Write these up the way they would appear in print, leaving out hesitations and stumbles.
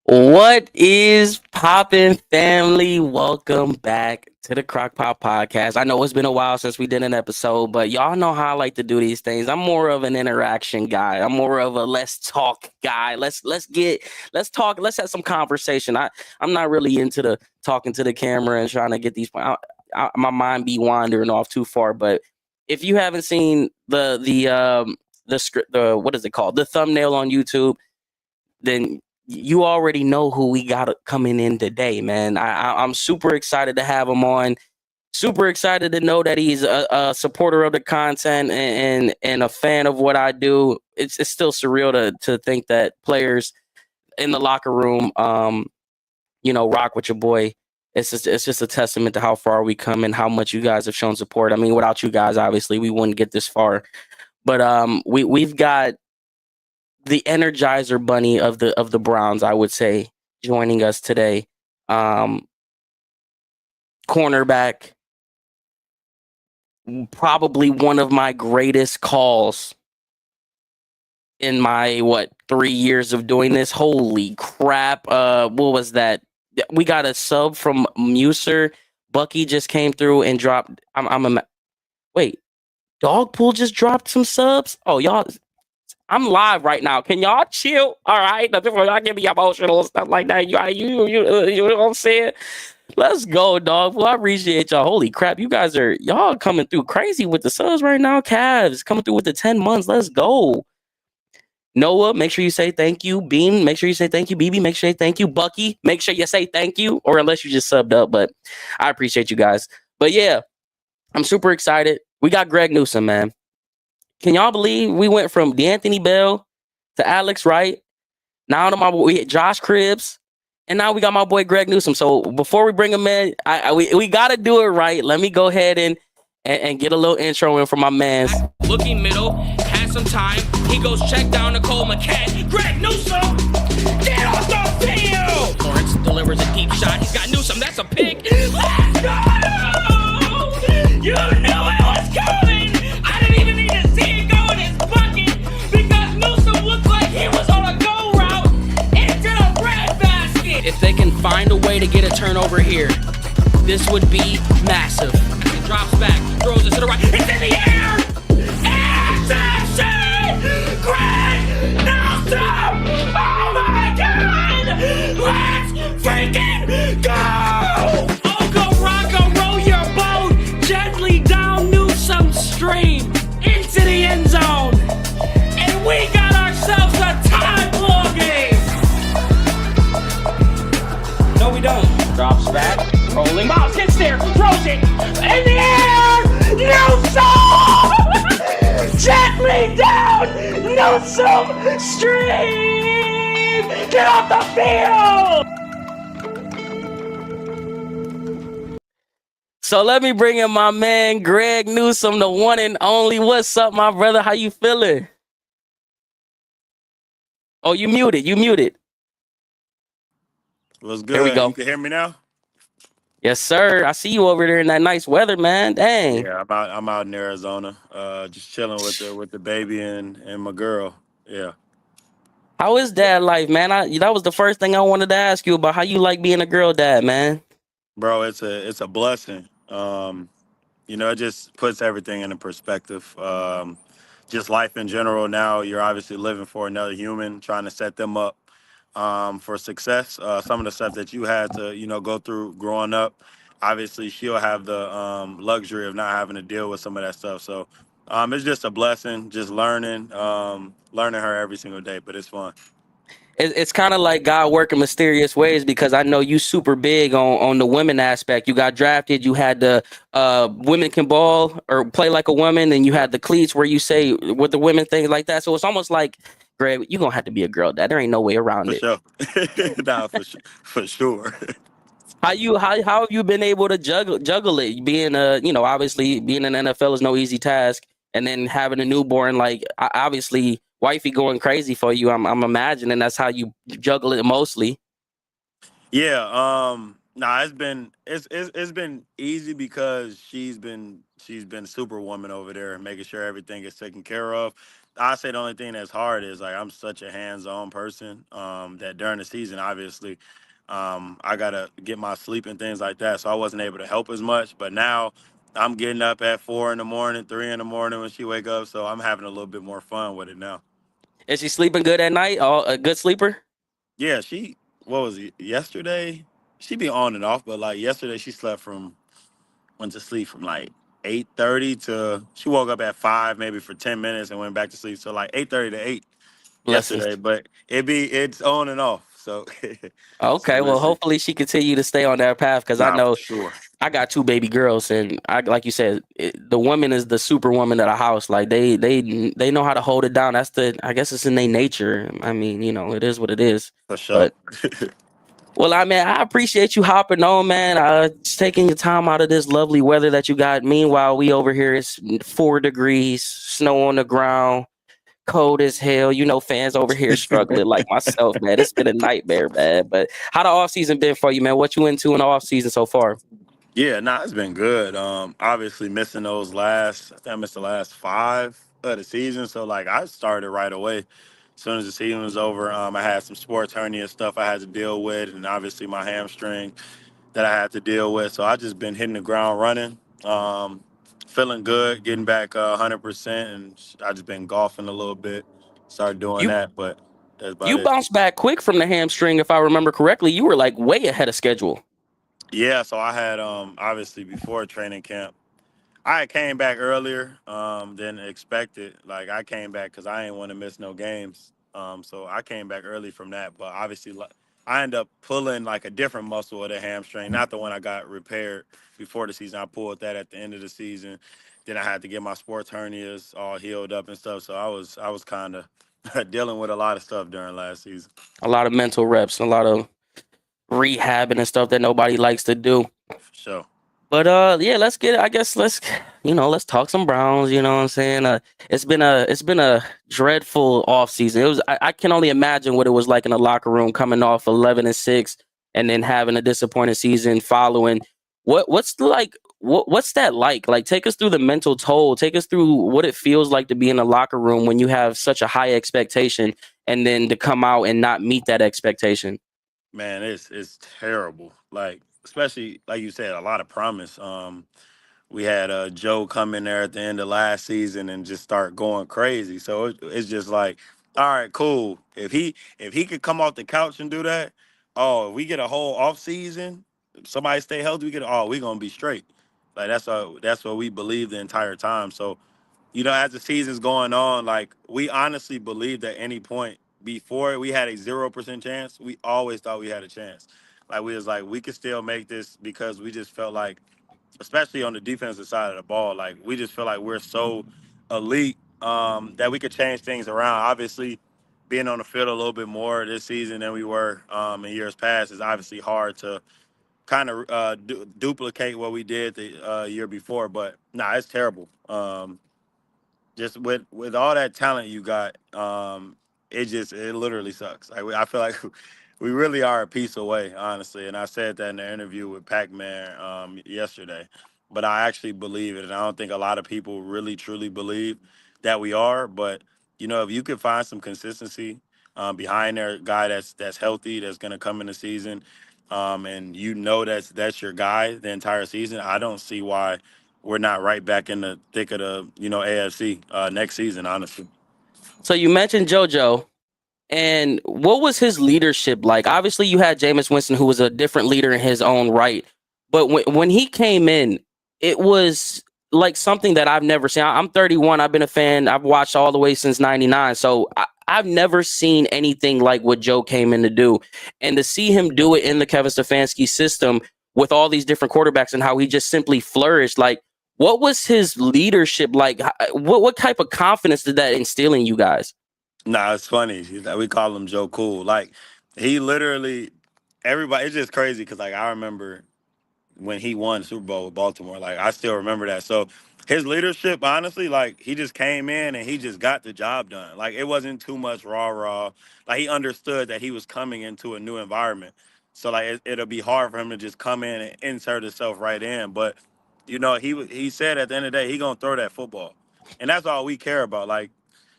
What is poppin', family? Welcome back to the CrocPot podcast. I know it's been a while since we did an episode, but y'all know how I like to do these things. I'm more of an interaction guy. I'm more of a let's talk guy. Let's talk. Let's have some conversation. I'm not really into the talking to the camera and trying to get these. My mind be wandering off too far. But if you haven't seen the script, the what is it called, the thumbnail on YouTube, then you already know who we got coming in today, man. I'm super excited to have him on. Super excited to know that he's a supporter of the content and a fan of what I do. It's still surreal to think that players in the locker room, rock with your boy. It's just a testament to how far we come and how much you guys have shown support. I mean, without you guys, obviously, we wouldn't get this far. But we've got the Energizer Bunny of the Browns, I would say, joining us today. Cornerback, probably one of my greatest calls in my 3 years of doing this. Holy crap! What was that? We got a sub from Muser. Bucky just came through and dropped. Wait. Dogpool just dropped some subs. Oh, y'all. I'm live right now. Can y'all chill? All right. Before y'all get me emotional and stuff like that. You know what I'm saying? Let's go, dog. Well, I appreciate y'all. Holy crap. Y'all coming through crazy with the subs right now. Cavs coming through with the 10 months. Let's go. Noah, make sure you say thank you. Bean, make sure you say thank you. BB, make sure you say thank you. Bucky, make sure you say thank you. Or unless you just subbed up. But I appreciate you guys. But yeah, I'm super excited. We got Greg Newsome, man. Can y'all believe we went from D'Anthony Bell to Alex Wright, now to my boy Josh Cribbs, and now we got my boy Greg Newsome. So before we bring him in, we got to do it right. Let me go ahead and get a little intro in for my man. Looking middle, has some time. He goes check down Nicole McCann. Greg Newsome, get off the field! Lawrence delivers a deep shot. He's got Newsome. That's a pick. Let's go! You knew it was coming. I didn't even need to see it go in his bucket because Newsome looked like he was on a go route into the breadbasket. If they can find a way to get a turnover here, this would be massive. He drops back, throws it to the right. It's in the air! Interception! Greg Newsome! Oh my God! Let's freaking go! Oka Rocka, roll your boat gently down Newsome's stream into the end zone. And we got ourselves a time ball game. No, we don't. Drops back, rolling. Miles gets there, throws it in the air. Newsome! Gently down Newsome stream. Get off the field. So let me bring in my man Greg Newsome, the one and only. What's up, my brother? How you feeling? Oh, you muted. What's good? Here we go. You can hear me now? Yes, sir. I see you over there in that nice weather, man. Dang. Yeah, I'm out in Arizona, just chilling with the baby and my girl. Yeah, How is dad life, man? That was the first thing I wanted to ask you about. How you like being a girl dad, man? bro, it's a blessing. It just puts everything into perspective. Just life in general. Now you're obviously living for another human, trying to set them up for success. Some of the stuff that you had to go through growing up. Obviously, she'll have the luxury of not having to deal with some of that stuff. So it's just a blessing, just learning her every single day. But it's fun. It's kind of like God working mysterious ways because I know you super big on the women aspect. You got drafted. You had the women can ball or play like a woman, and you had the cleats where you say with the women things like that. So it's almost like, Greg, you're gonna have to be a girl dad. There ain't no way around For it. sure. Nah, for sure. How have you been able to juggle it? Being obviously being in the NFL is no easy task, and then having a newborn, like obviously wifey going crazy for you. I'm imagining that's how you juggle it mostly. Yeah, nah, it's been easy because she's been superwoman over there and making sure everything is taken care of. I say the only thing that's hard is like I'm such a hands-on person that during the season, obviously, I gotta get my sleep and things like that. So I wasn't able to help as much. But now I'm getting up at 4 in the morning, 3 in the morning when she wake up. So I'm having a little bit more fun with it now. Is she sleeping good at night? All a good sleeper? Yeah, she what was it yesterday? She be on and off, but like yesterday she slept from went to sleep from like 8:30 to she woke up at 5 maybe for 10 minutes and went back to sleep. So like 8:30 to 8 Blessings. yesterday, but it's on and off. So so Okay, we'll well, see. hopefully she continue to stay on that path because I Nah, for know sure. I got two baby girls, and I like you said, the woman is the superwoman of the house. Like they know how to hold it down. That's I guess it's in their nature. I mean, it is what it is. For sure. But well, I appreciate you hopping on, man. Just taking your time out of this lovely weather that you got. Meanwhile, we over here it's 4 degrees, snow on the ground, cold as hell. Fans over here struggling like myself, man. It's been a nightmare, man. But how the off season been for you, man? What you into in the off season so far? Yeah, nah, it's been good. Obviously missing those last, I think I missed the last five of the season. So like I started right away. As soon as the season was over, I had some sports hernia stuff I had to deal with, and obviously my hamstring that I had to deal with. So I just been hitting the ground running, feeling good, getting back 100%, and I just been golfing a little bit. Started doing You that, but that's about you it. bounced back quick from the hamstring, if I remember correctly. You were like way ahead of schedule. Yeah, so I had obviously before training camp. I came back earlier than expected. Like I came back because I didn't want to miss no games. So I came back early from that. But obviously, I ended up pulling like a different muscle of the hamstring, not the one I got repaired before the season. I pulled that at the end of the season. Then I had to get my sports hernias all healed up and stuff. So I was kind of dealing with a lot of stuff during last season. A lot of mental reps, a lot of rehabbing and stuff that nobody likes to do. For sure. But yeah, let's get I guess let's talk some Browns, you know what I'm saying? It's been a dreadful offseason. I can only imagine what it was like in the locker room coming off 11-6 and then having a disappointing season following. What's that like? Like take us through the mental toll. Take us through what it feels like to be in a locker room when you have such a high expectation and then to come out and not meet that expectation. Man, it's terrible. Like especially like you said, a lot of promise. We had Joe come in there at the end of last season and just start going crazy. So it's just like, all right, cool. If he could come off the couch and do that, oh, if we get a whole off season, somebody stay healthy, we gonna be straight. Like that's what we believed the entire time. So as the season's going on, like we honestly believed at any point before we had a 0% chance, we always thought we had a chance. Like we was like we could still make this because we just felt like, especially on the defensive side of the ball, like we just feel like we're so elite that we could change things around. Obviously, being on the field a little bit more this season than we were in years past is obviously hard to kind of duplicate what we did the year before. But nah, it's terrible. Just with all that talent you got, it literally sucks. Like I feel like we really are a piece away, honestly. And I said that in the interview with Pac-Man yesterday. But I actually believe it, and I don't think a lot of people really truly believe that we are. But if you could find some consistency behind their guy that's healthy, that's going to come in the season, and that's your guy the entire season, I don't see why we're not right back in the thick of the AFC next season. Honestly, So you mentioned JoJo. And what was his leadership like? Obviously, you had Jameis Winston, who was a different leader in his own right. But when he came in, it was like something that I've never seen. I'm 31. I've been a fan. I've watched all the way since 99. So I've never seen anything like what Joe came in to do. And to see him do it in the Kevin Stefanski system with all these different quarterbacks and how he just simply flourished. Like, what was his leadership like? What type of confidence did that instill in you guys? nah, it's funny. We call him Joe Cool. Like he literally, everybody. It's just crazy because like I remember when he won the Super Bowl with Baltimore. Like I still remember that. So his leadership, honestly, like he just came in and he just got the job done. Like it wasn't too much rah rah. Like he understood that he was coming into a new environment. So like it'll be hard for him to just come in and insert himself right in. But he said at the end of the day he gonna throw that football, and that's all we care about. Like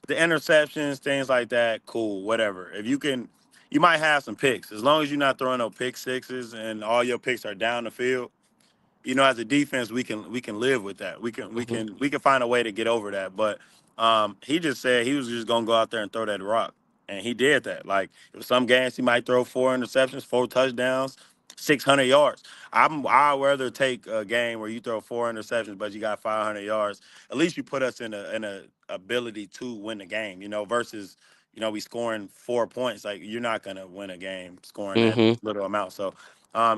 the interceptions, things like that, cool, whatever. If you can, you might have some picks as long as you're not throwing no pick sixes and all your picks are down the field. As a defense, we can live with that. Hmm. We can find a way to get over that. But he just said he was just gonna go out there and throw that rock, and he did that. Like some games he might throw 4 interceptions, 4 touchdowns, 600 yards. I'd rather take a game where you throw 4 interceptions but you got 500 yards. At least you put us in a ability to win the game. Versus we scoring 4 points. Like you're not gonna win a game scoring that Hmm. little amount. So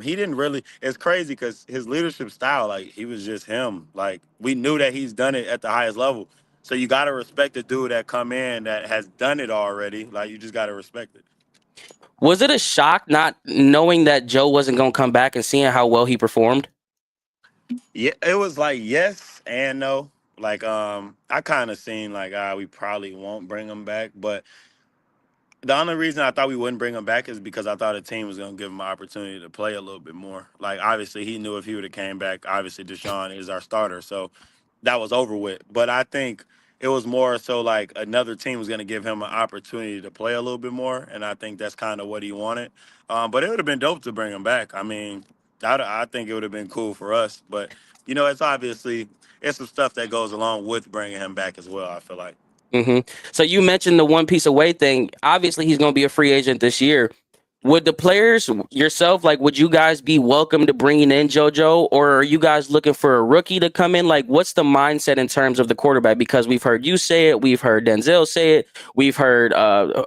he didn't really. It's crazy because his leadership style, like he was just him. Like we knew that he's done it at the highest level. So you gotta respect the dude that come in that has done it already. Like you just gotta respect it. Was it a shock not knowing that Joe wasn't going to come back and seeing how well he performed? Yeah, it was like yes and no. Like I kind of seen like we probably won't bring him back, but the only reason I thought we wouldn't bring him back is because I thought the team was gonna give him an opportunity to play a little bit more. Like obviously he knew if he would have came back, obviously Deshaun is our starter, so that was over with. But I think it was more so like another team was gonna give him an opportunity to play a little bit more, and I think that's kind of what he wanted. But it would have been dope to bring him back. I mean, I think it would have been cool for us. But it's obviously it's some stuff that goes along with bringing him back as well. I feel like. Hmm. So you mentioned the one piece away thing. Obviously, he's going to be a free agent this year. Would the players yourself, like, would you guys be welcome to bringing in JoJo, or are you guys looking for a rookie to come in? Like, what's the mindset in terms of the quarterback? Because we've heard you say it, we've heard Denzel say it, we've heard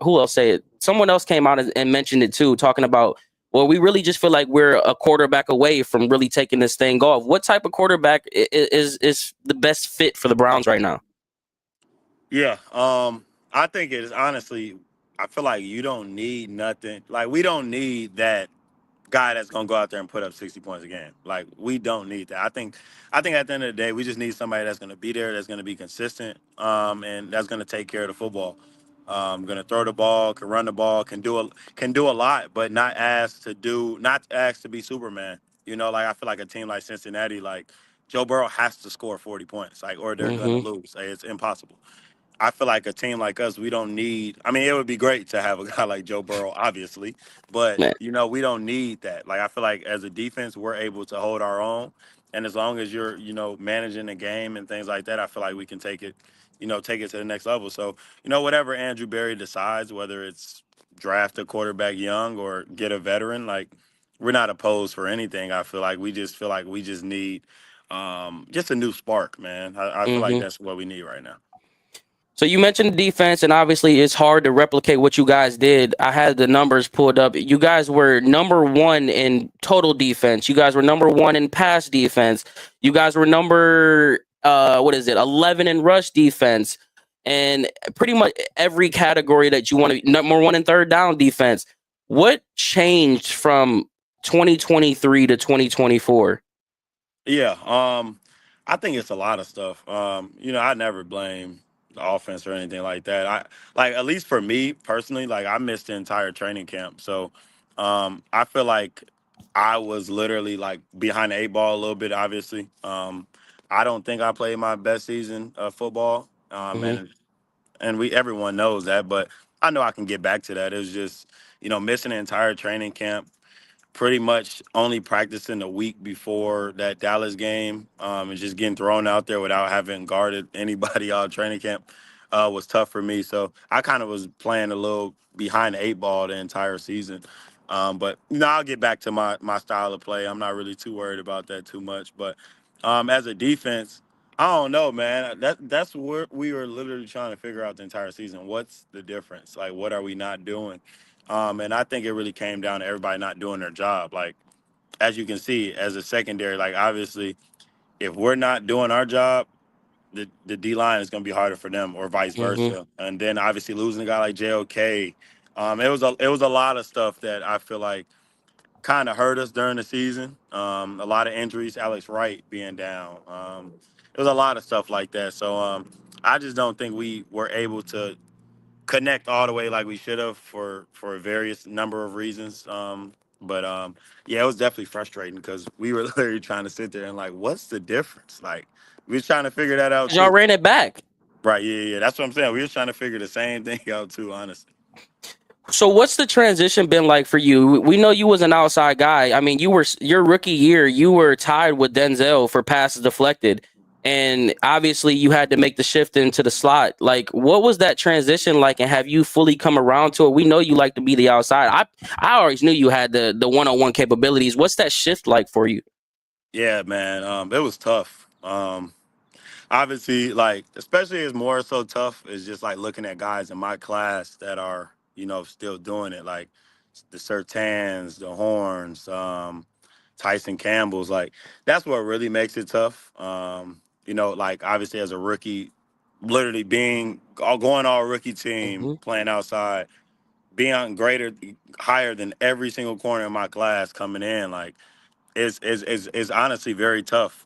who else say it? Someone else came out and mentioned it too, talking about, well, we really just feel like we're a quarterback away from really taking this thing off. What type of quarterback is the best fit for the Browns right now? Yeah, I think it is honestly. I feel like you don't need nothing. Like we don't need that guy that's gonna go out there and put up 60 points a game. Like we don't need that. I think at the end of the day, we just need somebody that's gonna be there, that's gonna be consistent, and that's gonna take care of the football. Gonna throw the ball, can run the ball, can do a lot, but not asked to be Superman. Like I feel like a team like Cincinnati, like Joe Burrow has to score 40 points, like or they're gonna Hmm. lose. Like, it's impossible. I feel like a team like us, we don't need. I mean, it would be great to have a guy like Joe Burrow, obviously, but we don't need that. Like, I feel like as a defense, we're able to hold our own, and as long as you're, managing the game and things like that, I feel like we can take it to the next level. So, whatever Andrew Berry decides, whether it's draft a quarterback young or get a veteran, like we're not opposed for anything. I feel like we just need just a new spark, man. I feel like Hmm. that's what we need right now. So you mentioned the defense, and obviously it's hard to replicate what you guys did. I had the numbers pulled up. You guys were number one in total defense. You guys were number one in pass defense. You guys were number 11 in rush defense, and pretty much every category that you want to number one in third down defense. What changed from 2023 to 2024? Yeah, I think it's a lot of stuff. I never blame the offense or anything like that. I like at least for me personally, like I missed the entire training camp, so I feel like I was literally like behind the eight ball a little bit. Obviously, I don't think I played my best season of football, Hmm. and we everyone knows that, but I know I can get back to that. It was just missing the entire training camp, pretty much only practicing a week before that Dallas game, and just getting thrown out there without having guarded anybody all training camp was tough for me. So I kind of was playing a little behind the eight ball the entire season. But I'll get back to my style of play. I'm not really too worried about that too much. But as a defense, I don't know, man. That's what we were literally trying to figure out the entire season. What's the difference? Like, what are we not doing? And I think it really came down to everybody not doing their job. Like, as you can see, as a secondary, like obviously, if we're not doing our job, the D line is going to be harder for them, or vice Hmm. versa. And then obviously losing a guy like JOK, it was a lot of stuff that I feel like kind of hurt us during the season. A lot of injuries, Alex Wright being down. It was a lot of stuff like that. So I just don't think we were able to connect all the way like we should have for a various number of reasons. But yeah, it was definitely frustrating because we were literally trying to sit there and like, what's the difference? Like we was trying to figure that out Y'all too. ran it back. Right. Yeah. Yeah. That's what I'm saying. We were trying to figure the same thing out too. Honestly. So what's the transition been like for you? We know you was an outside guy. I mean, you were your rookie year, you were tied with Denzel for passes deflected. And obviously you had to make the shift into the slot. Like, what was that transition like, and have you fully come around to it? We know you like to be the outside. I always knew you had the one-on-one capabilities. What's that shift like for you? Yeah, man. It was tough. Obviously, like, especially it's more so tough is just like looking at guys in my class that are, still doing it, like the Sertans, the Horns, Tyson Campbell's. Like, that's what really makes it tough. Like, obviously as a rookie, literally going all rookie team, Hmm. playing outside, being higher than every single corner in my class coming in, like, is honestly very tough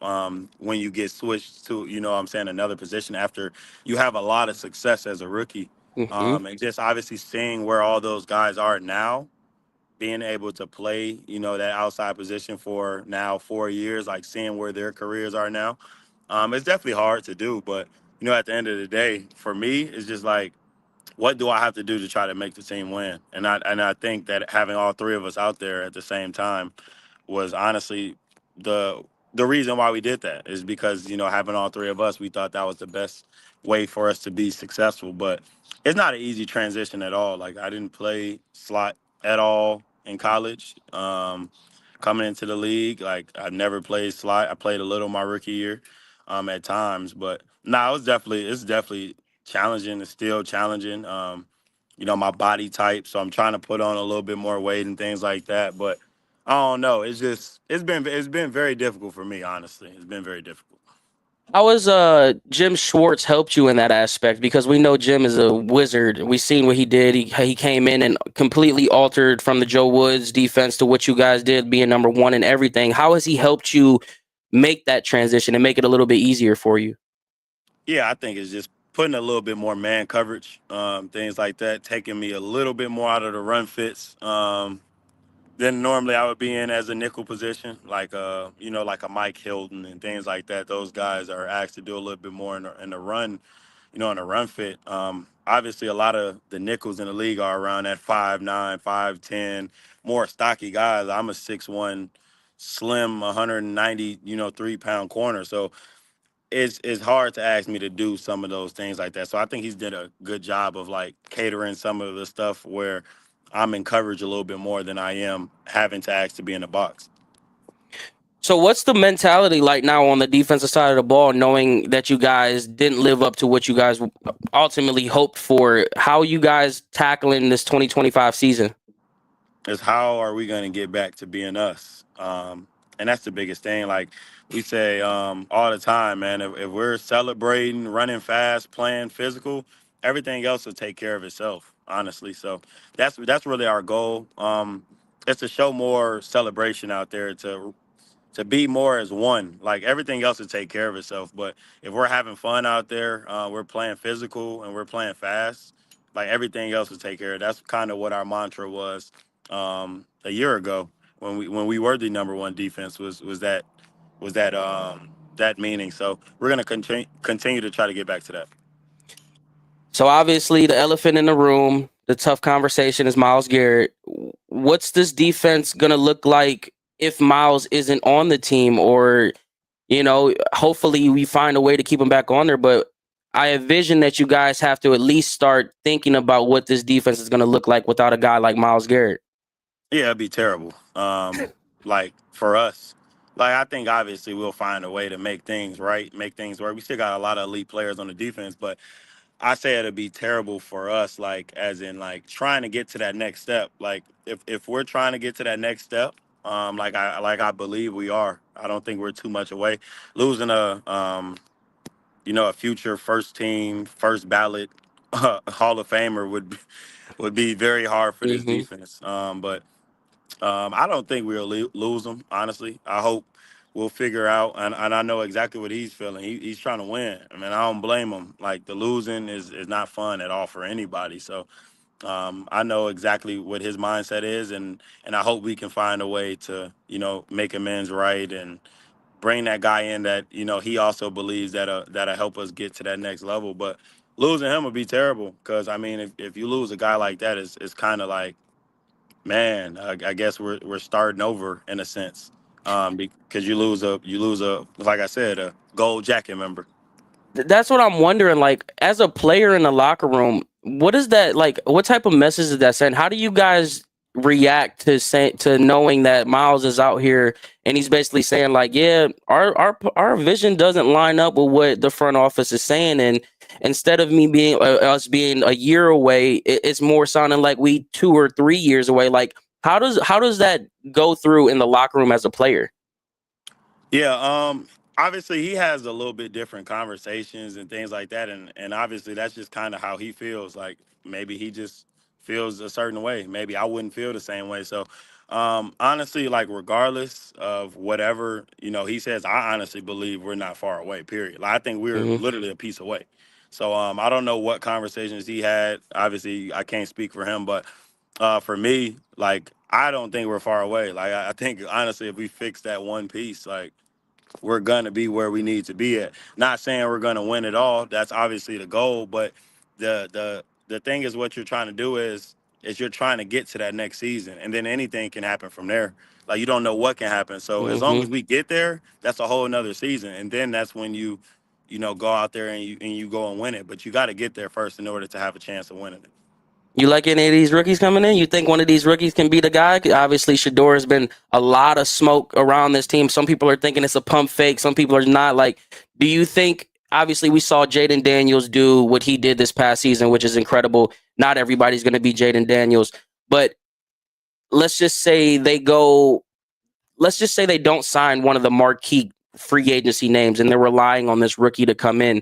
when you get switched to, what I'm saying, another position after you have a lot of success as a rookie. Hmm. And just obviously seeing where all those guys are now, being able to play, that outside position for now 4 years, like seeing where their careers are now, it's definitely hard to do. But, at the end of the day, for me, it's just like, what do I have to do to try to make the team win? And I think that having all three of us out there at the same time was honestly the the reason why we did that is because having all three of us, we thought that was the best way for us to be successful. But it's not an easy transition at all. Like, I didn't play slot at all in college. Coming into the league, like, I never played slot. I played a little my rookie year, at times, but no, it's definitely challenging. It's still challenging. My body type, so I'm trying to put on a little bit more weight and things like that. But I don't know. It's been very difficult for me, honestly. It's been very difficult. How has Jim Schwartz helped you in that aspect? Because we know Jim is a wizard. We seen what he did. He came in and completely altered from the Joe Woods defense to what you guys did, being number one and everything. How has he helped you make that transition and make it a little bit easier for you? Yeah, I think it's just putting a little bit more man coverage, things like that, taking me a little bit more out of the run fits. Than normally I would be in as a nickel position, like like a Mike Hilton and things like that. Those guys are asked to do a little bit more in the run, in the run fit. Obviously, a lot of the nickels in the league are around that 5'9", 5'10", more stocky guys. I'm a 6'1", slim, 190, 3-pound corner. So it's hard to ask me to do some of those things like that. So I think he's did a good job of like catering some of the stuff where I'm in coverage a little bit more than I am having to ask to be in the box. So what's the mentality like now on the defensive side of the ball, knowing that you guys didn't live up to what you guys ultimately hoped for? How are you guys tackling this 2025 season? Is how are we going to get back to being us? And that's the biggest thing. Like we say all the time, man, if we're celebrating, running fast, playing physical, everything else will take care of itself, honestly. So that's really our goal. It's to show more celebration out there, to be more as one. Like, everything else will take care of itself. But if we're having fun out there, we're playing physical and we're playing fast, like, everything else will take care of it. That's kind of what our mantra was a year ago when we were the number one defense, was that meaning. So we're gonna continue to try to get back to that. So obviously, the elephant in the room, the tough conversation is Miles Garrett. What's this defense gonna look like if Miles isn't on the team? Or, hopefully we find a way to keep him back on there. But I envision that you guys have to at least start thinking about what this defense is gonna look like without a guy like Miles Garrett. Yeah, it'd be terrible. Like, for us, like, I think obviously we'll find a way to make things right, make things work. We still got a lot of elite players on the defense, but I say it'd be terrible for us, like, as in, like, trying to get to that next step. Like, if we're trying to get to that next step, like I believe we are. I don't think we're too much away. Losing a future first team, first ballot Hall of Famer would be very hard for this Hmm. defense. But I don't think we'll lose them. Honestly, I hope we'll figure out. And I know exactly what he's feeling. He's trying to win. I mean, I don't blame him. Like, the losing is not fun at all for anybody. So I know exactly what his mindset is, and I hope we can find a way to make amends right, and bring that guy in that he also believes that'll help us get to that next level. But losing him would be terrible because I mean, if you lose a guy like that, it's kind of like, man, I guess we're starting over in a sense, because you lose a like I said, a gold jacket member. That's what I'm wondering. Like, as a player in the locker room, what is that like? What type of message is that send? How do you guys react to knowing that Miles is out here and he's basically saying like, yeah, our vision doesn't line up with what the front office is saying, and instead of me being us being a year away, it's more sounding like we 2 or 3 years away. Like, how does that go through in the locker room as a player? Yeah, obviously he has a little bit different conversations and things like that, and obviously that's just kind of how he feels. Like maybe he just feels a certain way. Maybe I wouldn't feel the same way. So, honestly, like regardless of whatever he says, I honestly believe we're not far away. Period. Like I think we're Hmm. literally a piece away. So, I don't know what conversations he had. Obviously, I can't speak for him, but for me, like I don't think we're far away. Like I think honestly, if we fix that one piece, like we're gonna be where we need to be at. Not saying we're gonna win it all. That's obviously the goal, but the thing is, what you're trying to do is you're trying to get to that next season, and then anything can happen from there. Like you don't know what can happen. So as long Hmm. as we get there, that's a whole another season, and then that's when you go out there and you go and win it. But you got to get there first in order to have a chance of winning it. You like any of these rookies coming in? You think one of these rookies can be the guy? Obviously, Shador has been a lot of smoke around this team. Some people are thinking it's a pump fake. Some people are not. Like, do you think? Obviously, we saw Jaden Daniels do what he did this past season, which is incredible. Not everybody's going to be Jaden Daniels, but let's just say they go. Let's just say they don't sign one of the marquee free agency names, and they're relying on this rookie to come in.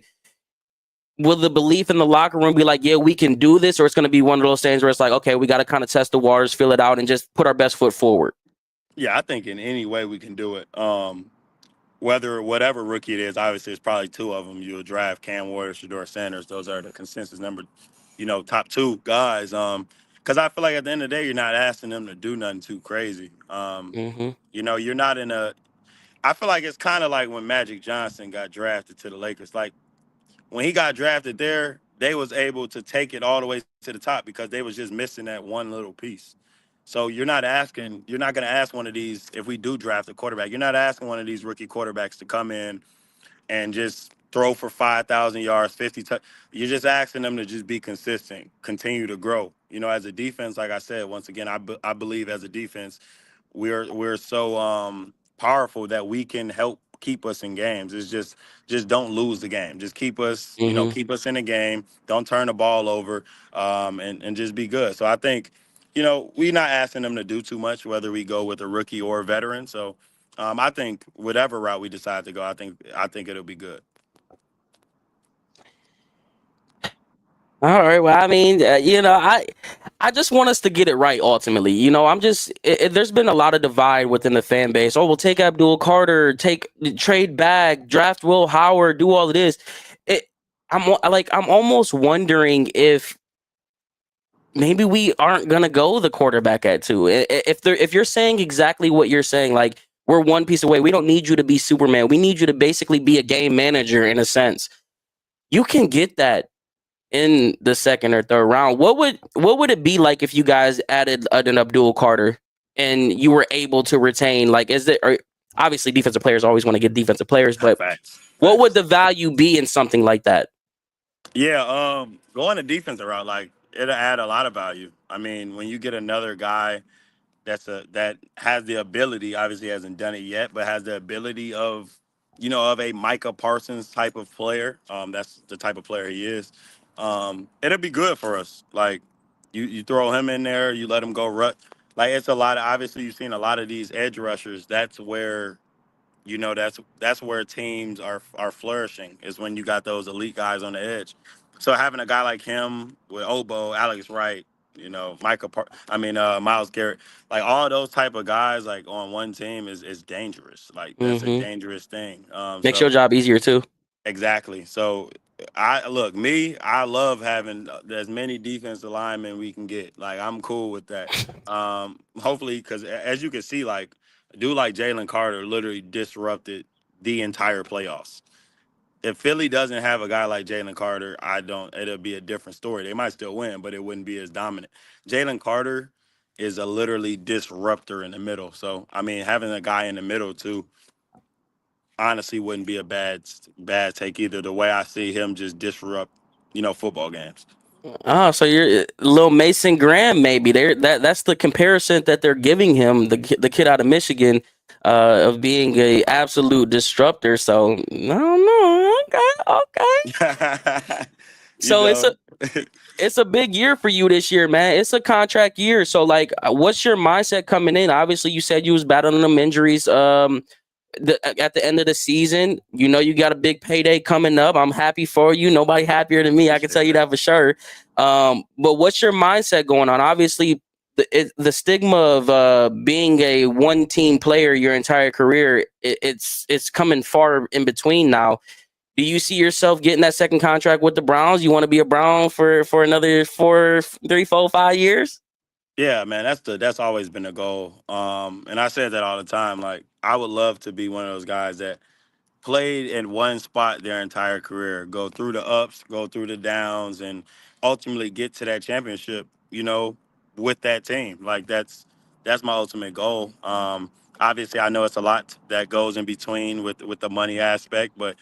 Will the belief in the locker room be like, yeah, we can do this, or it's going to be one of those things where it's like, okay, we got to kind of test the waters, feel it out, and just put our best foot forward? Yeah, I think in any way we can do it. Whether whatever rookie it is, obviously it's probably two of them. You'll draft Cam Ward, Shador Sanders. Those are the consensus number, top two guys. Because I feel like at the end of the day, you're not asking them to do nothing too crazy. Hmm. You're not in a. I feel like it's kind of like when Magic Johnson got drafted to the Lakers. Like when he got drafted there, they was able to take it all the way to the top because they was just missing that one little piece. So you're not going to ask one of these if we do draft a quarterback. You're not asking one of these rookie quarterbacks to come in and just throw for 5,000 yards, 50. You're just asking them to just be consistent, continue to grow. As a defense, like I said, once again, I believe as a defense, we're so powerful that we can help keep us in games. It's just don't lose the game. Just keep us, Hmm. keep us in the game. Don't turn the ball over, and just be good. So I think, we're not asking them to do too much, whether we go with a rookie or a veteran. So I think whatever route we decide to go, I think it'll be good. All right. Well, I mean, I just want us to get it right ultimately. I'm just there's been a lot of divide within the fan base. Oh, we'll take Abdul Carter, take trade back, draft Will Howard, do all of this. It, I'm almost wondering if maybe we aren't gonna go the quarterback at two. If you're saying exactly what you're saying, like we're one piece away, we don't need you to be Superman. We need you to basically be a game manager in a sense. You can get that in the second or third round. What would it be like if you guys added an Abdul Carter and you were able to retain? Like, is there obviously defensive players always want to get defensive players, but Facts, what would facts. the value be in something like that? Yeah, going the defensive route, like it'll add a lot of value. I mean, when you get another guy that has the ability, obviously hasn't done it yet, but has the ability of a Micah Parsons type of player. That's the type of player he is. It'll be good for us. Like you throw him in there, you let him go rut. Like it's a lot of obviously you've seen a lot of these edge rushers. That's where teams are flourishing is when you got those elite guys on the edge. So having a guy like him with Obo, Alex Wright, Miles Garrett, like all those type of guys, like on one team is dangerous. Like that's a Hmm. dangerous thing. Makes your job easier too. Exactly. So I look me. I love having as many defensive linemen we can get. Like I'm cool with that. Hopefully, because as you can see, like a dude like Jalen Carter literally disrupted the entire playoffs. If Philly doesn't have a guy like Jalen Carter, I don't. It'll be a different story. They might still win, but it wouldn't be as dominant. Jalen Carter is a literally disruptor in the middle. So I mean, having a guy in the middle too, honestly, wouldn't be a bad take either. The way I see him just disrupt, football games. Oh, so you're little Mason Graham, maybe. That's the comparison that they're giving him, the kid out of Michigan, of being a absolute disruptor. So I don't know. Okay, okay. you So know, it's a big year for you this year, man. It's a contract year. So like, what's your mindset coming in? Obviously, you said you was battling them injuries. At the end of the season, you got a big payday coming up. I'm happy for you. Nobody happier than me. I can tell you that for sure. But what's your mindset going on? Obviously, the stigma of being a one team player your entire career, it's coming far in between now. Do you see yourself getting that second contract with the Browns? You want to be a Brown for another 4, 3, 4, 5 years? Yeah, man, that's always been the goal. And I said that all the time. Like, I would love to be one of those guys that played in one spot their entire career, go through the ups, go through the downs, and ultimately get to that championship. With that team. Like, that's my ultimate goal. Obviously, I know it's a lot that goes in between with the money aspect, but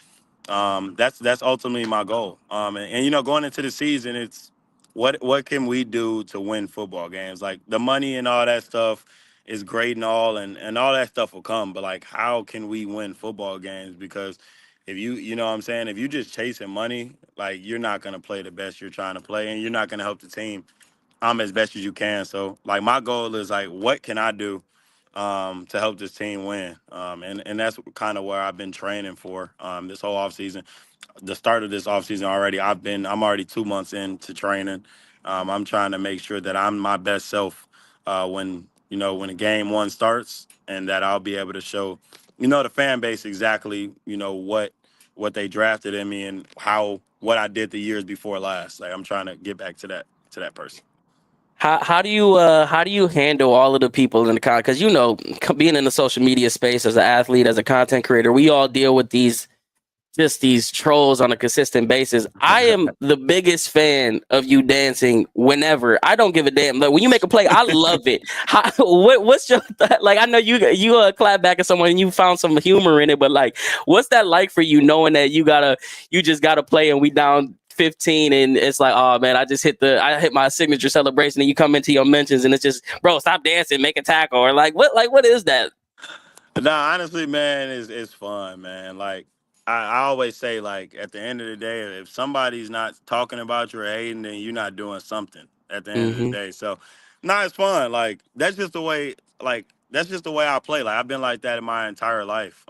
that's ultimately my goal. And going into the season, it's what can we do to win football games? Like, the money and all that stuff is great and all, and all that stuff will come. But like, how can we win football games? Because if you know what I'm saying, if you just chasing money, like, you're not gonna play the best you're trying to play, and you're not gonna help the team as best as you can. So like, my goal is like, what can I do to help this team win? And that's kind of where I've been training for this whole offseason. The start of this offseason already, I'm already 2 months into training. I'm trying to make sure that I'm my best self when the game one starts, and that I'll be able to show the fan base exactly what they drafted in me, and what I did the years before last. Like, I'm trying to get back to that person. How do you handle all of the people in the because being in the social media space as an athlete, as a content creator, we all deal with these trolls on a consistent basis. I am the biggest fan of you dancing whenever. I don't give a damn. Like, when you make a play, I love it. What's your like? I know you clap back at someone and you found some humor in it, but like, what's that like for you, knowing that you just gotta play and we down 15 and it's like, oh man, I hit my signature celebration and you come into your mentions and it's just, bro, stop dancing, make a tackle, or what is that? Nah, honestly, man, it's fun, man. Like, I always say, like, at the end of the day, if somebody's not talking about you or hating, then you're not doing something at the end of the Hmm. day. So, nah, it's fun. Like, that's just the way. Like, that's just the way I play. Like, I've been like that in my entire life.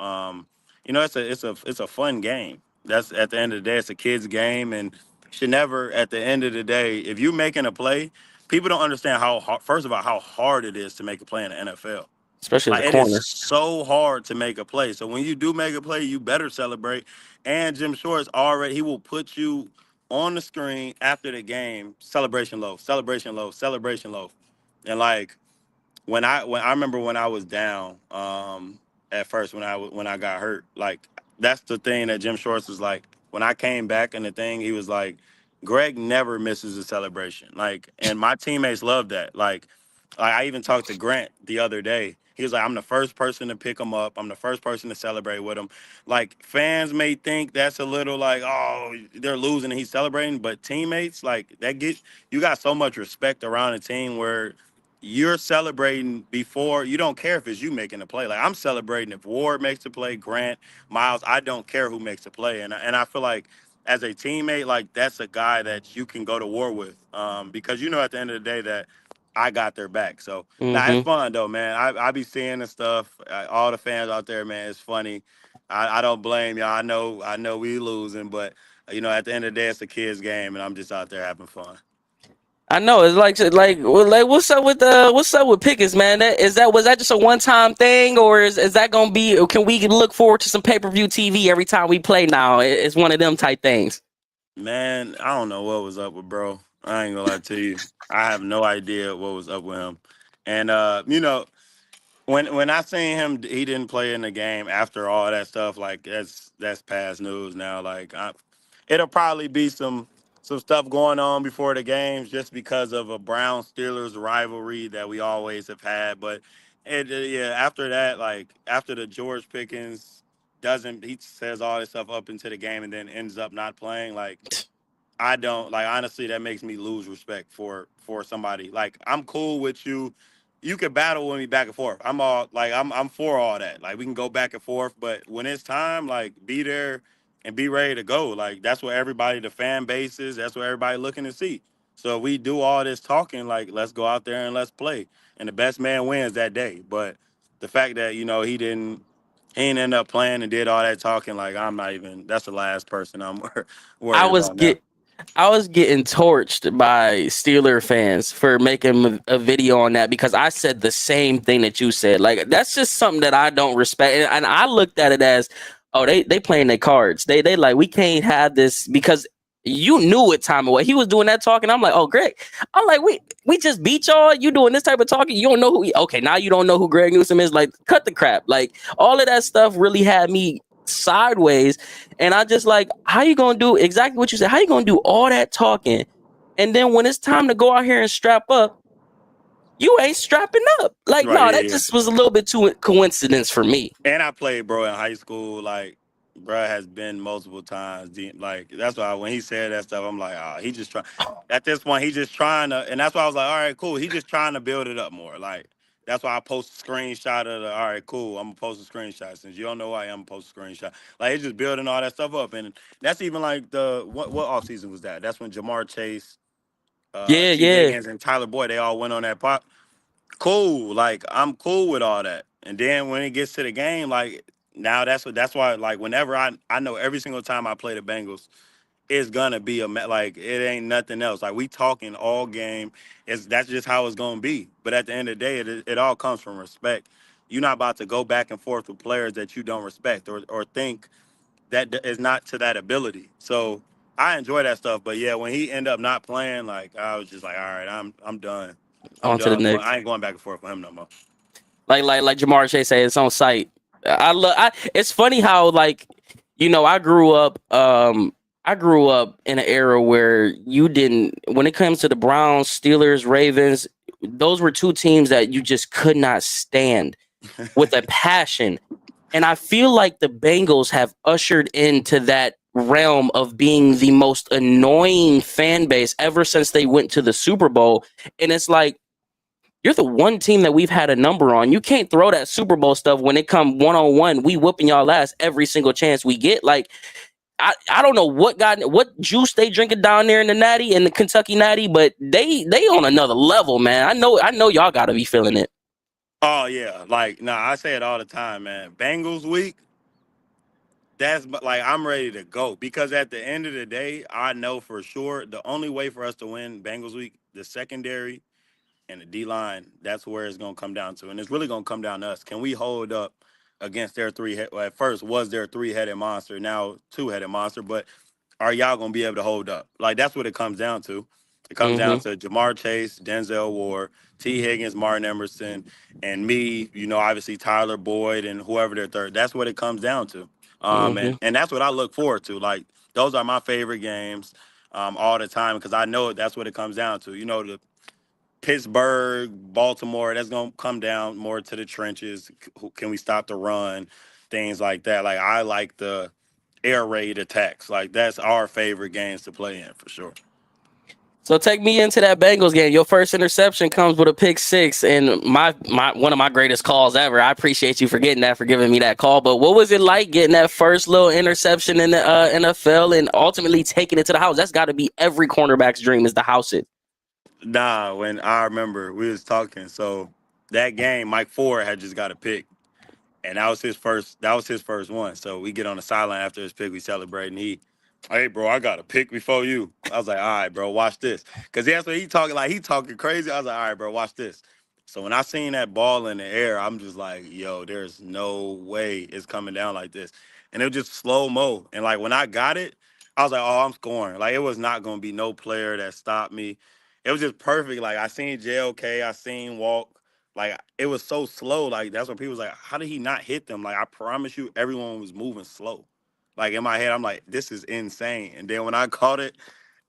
It's a fun game. That's at the end of the day, it's a kid's game, and should never, at the end of the day, if you're making a play, people don't understand first of all, how hard it is to make a play in the NFL. Especially as a Like, it is corner. so hard to make a play. So when you do make a play, you better celebrate. And Jim Shorts he will put you on the screen after the game, celebration low, celebration low, celebration low. And like, when I remember when I was down, at first when I got hurt, like, that's the thing that Jim Shorts was like. When I came back in the thing, he was like, Greg never misses a celebration. Like, and my teammates love that. Like, I even talked to Grant the other day. He was like, I'm the first person to pick him up. I'm the first person to celebrate with him. Like, fans may think that's a little like, oh, they're losing and he's celebrating, but teammates, like, you got so much respect around a team where you're celebrating before you don't care if it's you making the play. Like, I'm celebrating if Ward makes the play, Grant, Miles. I don't care who makes the play, and I feel like as a teammate, like, that's a guy that you can go to war with, because at the end of the day that I got their back. So nah, it's Hmm. fun though, man. I be seeing the stuff. All the fans out there, man, it's funny. I don't blame y'all. I know we losing, but at the end of the day, it's a kids game, and I'm just out there having fun. I know it's like what's up with Pickens, man? Was that just a one time thing, or is that gonna be? Can we look forward to some pay-per-view TV every time we play now? It's one of them type things. Man, I don't know what was up with bro. I ain't gonna lie to you. I have no idea what was up with him. And When I seen him, he didn't play in the game after all that stuff. Like that's past news now. It'll probably be some stuff going on before the games just because of a Brown Steelers rivalry that we always have had. But yeah, after that, like after the George Pickens doesn't, he says all this stuff up into the game and then ends up not playing. Like I don't like honestly that makes me lose respect for somebody. Like I'm cool with you. You can battle with me back and forth. I'm for all that. Like we can go back and forth, but when it's time, like be there and be ready to go. Like that's what everybody, the fan base is. That's what everybody looking to see. So if we do all this talking, like let's go out there and let's play. And the best man wins that day. But the fact that, he didn't end up playing and did all that talking, like I'm not even that's the last person I'm I worried was about now. get I was getting torched by Steeler fans for making a video on that because I said the same thing that you said. Like that's just something that I don't respect, and I looked at it as, oh, they playing their cards. They like we can't have this because you knew what time it was. He was doing that talking. I'm like, oh, Greg. I'm like, we just beat y'all. You doing this type of talking? You don't know who? Okay, now you don't know who Greg Newsome is. Like, cut the crap. Like all of that stuff really had me sideways, and I just like, how you gonna do exactly what you said? How you gonna do all that talking, and then when it's time to go out here and strap up, you ain't strapping up? Like, Right, no, yeah, that yeah. just was a little bit too coincidence for me. And I played, bro, in high school. Like, bro has been multiple times. Like, that's why when he said that stuff, I'm like, he just trying. At this point, he just trying to, and that's why I was like, all right, cool. He just trying to build it up more. Like, that's why I post a screenshot of the. All right, cool. I'm gonna post a screenshot since you don't know who I am. I'm gonna post a screenshot. Like, it's just building all that stuff up, and that's even like the what off season was that? That's when Jamar Chase, Yeah, T yeah. Higgins, and Tyler Boyd they all went on that pop. Cool. Like I'm cool with all that. And then when it gets to the game, like now that's why like whenever I know every single time I play the Bengals, it's gonna be like it ain't nothing else. Like we talking all game. That's just how it's gonna be. But at the end of the day, it all comes from respect. You're not about to go back and forth with players that you don't respect or think that is not to that ability. So I enjoy that stuff. But yeah, when he end up not playing, like I was just like, all right, I'm done. I'm On to the done going. next. I ain't going back and forth with him no more. Like Jamar Chase said, it's on site. I love. It's funny how like I grew up in an era where you didn't. When it comes to the Browns, Steelers, Ravens, those were two teams that you just could not stand with a passion. And I feel like the Bengals have ushered into that realm of being the most annoying fan base ever since they went to the Super Bowl. And it's like you're the one team that we've had a number on. You can't throw that Super Bowl stuff when it come 1-on-1. We whooping y'all ass every single chance we get. Like I don't know what juice they drinking down there in the Natty and the Kentucky Natty, but they on another level, man. I know y'all got to be feeling it. Oh yeah, like nah, I say it all the time, man. Bengals week, like I'm ready to go because at the end of the day, I know for sure the only way for us to win Bengals week, the secondary and the D line, that's where it's gonna come down to, and it's really gonna come down to us. Can we hold up against their well, at first was their three-headed monster, now two-headed monster, but are y'all gonna be able to hold up? Like that's what it comes down to. It comes down Mm-hmm. to Jamar Chase, Denzel Ward, T. Higgins, Martin Emerson, and me. Obviously Tyler Boyd and whoever their third. That's what it comes down to. Mm-hmm. And that's what I look forward to. Like those are my favorite games all the time because I know that's what it comes down to. The Pittsburgh, Baltimore, that's gonna come down more to the trenches. Can we stop the run? Things like that. Like I like the air raid attacks. Like that's our favorite games to play in for sure. So take me into that Bengals game. Your first interception comes with a pick six, and my one of my greatest calls ever. I appreciate you for getting that, for giving me that call. But what was it like getting that first little interception in the NFL and ultimately taking it to the house? That's got to be every cornerback's dream, is to house it. Nah, when I remember we was talking, so that game, Mike Ford had just got a pick. And that was his first. That was his first one. So we get on the sideline after his pick. We celebrate, and hey, bro, I got a pick before you. I was like, all right, bro, watch this, because that's what he talking like. He talking crazy. I was like, all right, bro, watch this. So when I seen that ball in the air, I'm just like, yo, there's no way it's coming down like this, and it was just slow mo. And like when I got it, I was like, oh, I'm scoring. Like it was not gonna be no player that stopped me. It was just perfect. Like I seen JOK, I seen Walk. like it was so slow. Like that's when people was like, how did he not hit them? Like I promise you, everyone was moving slow. Like in my head, I'm like, this is insane. And then when I caught it,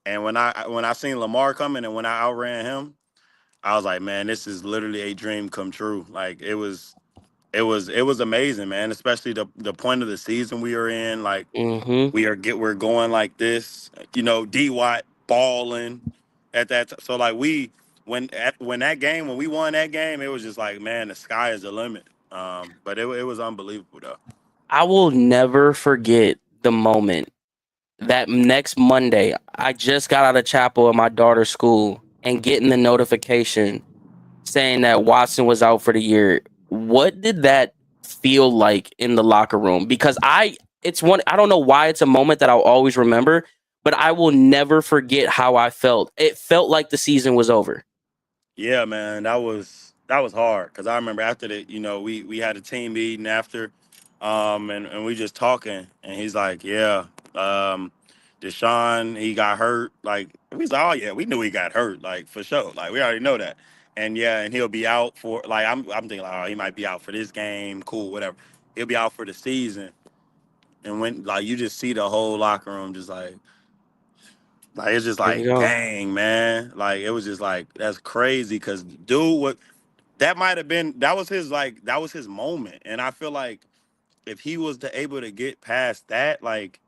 and when I seen Lamar coming, and when I outran him, I was like, man, this is literally a dream come true. Like it was amazing, man. Especially the point of the season we are in. Like Mm-hmm. we're going like this. D Watt balling at that. So like when we won that game, it was just like, man, the sky is the limit. But it was unbelievable though. I will never forget the moment that next Monday. I just got out of chapel at my daughter's school and getting the notification saying that Watson was out for the year. What did that feel like in the locker room? Because I don't know why it's a moment that I'll always remember, but I will never forget how I felt. It felt like the season was over. Yeah, man, that was hard because I remember after that, we had a team meeting after, and we just talking, and he's like, yeah, Deshaun, he got hurt. Like we was like, oh yeah, we knew he got hurt, like for sure, like we already know that, and yeah, and he'll be out for like I'm thinking, like, oh, he might be out for this game, cool, whatever. He'll be out for the season, and when like you just see the whole locker room just like it's just There you like, go. dang, man. Like it was just like that's crazy because dude, what that was his moment, and I feel like if he was to able to get past that, like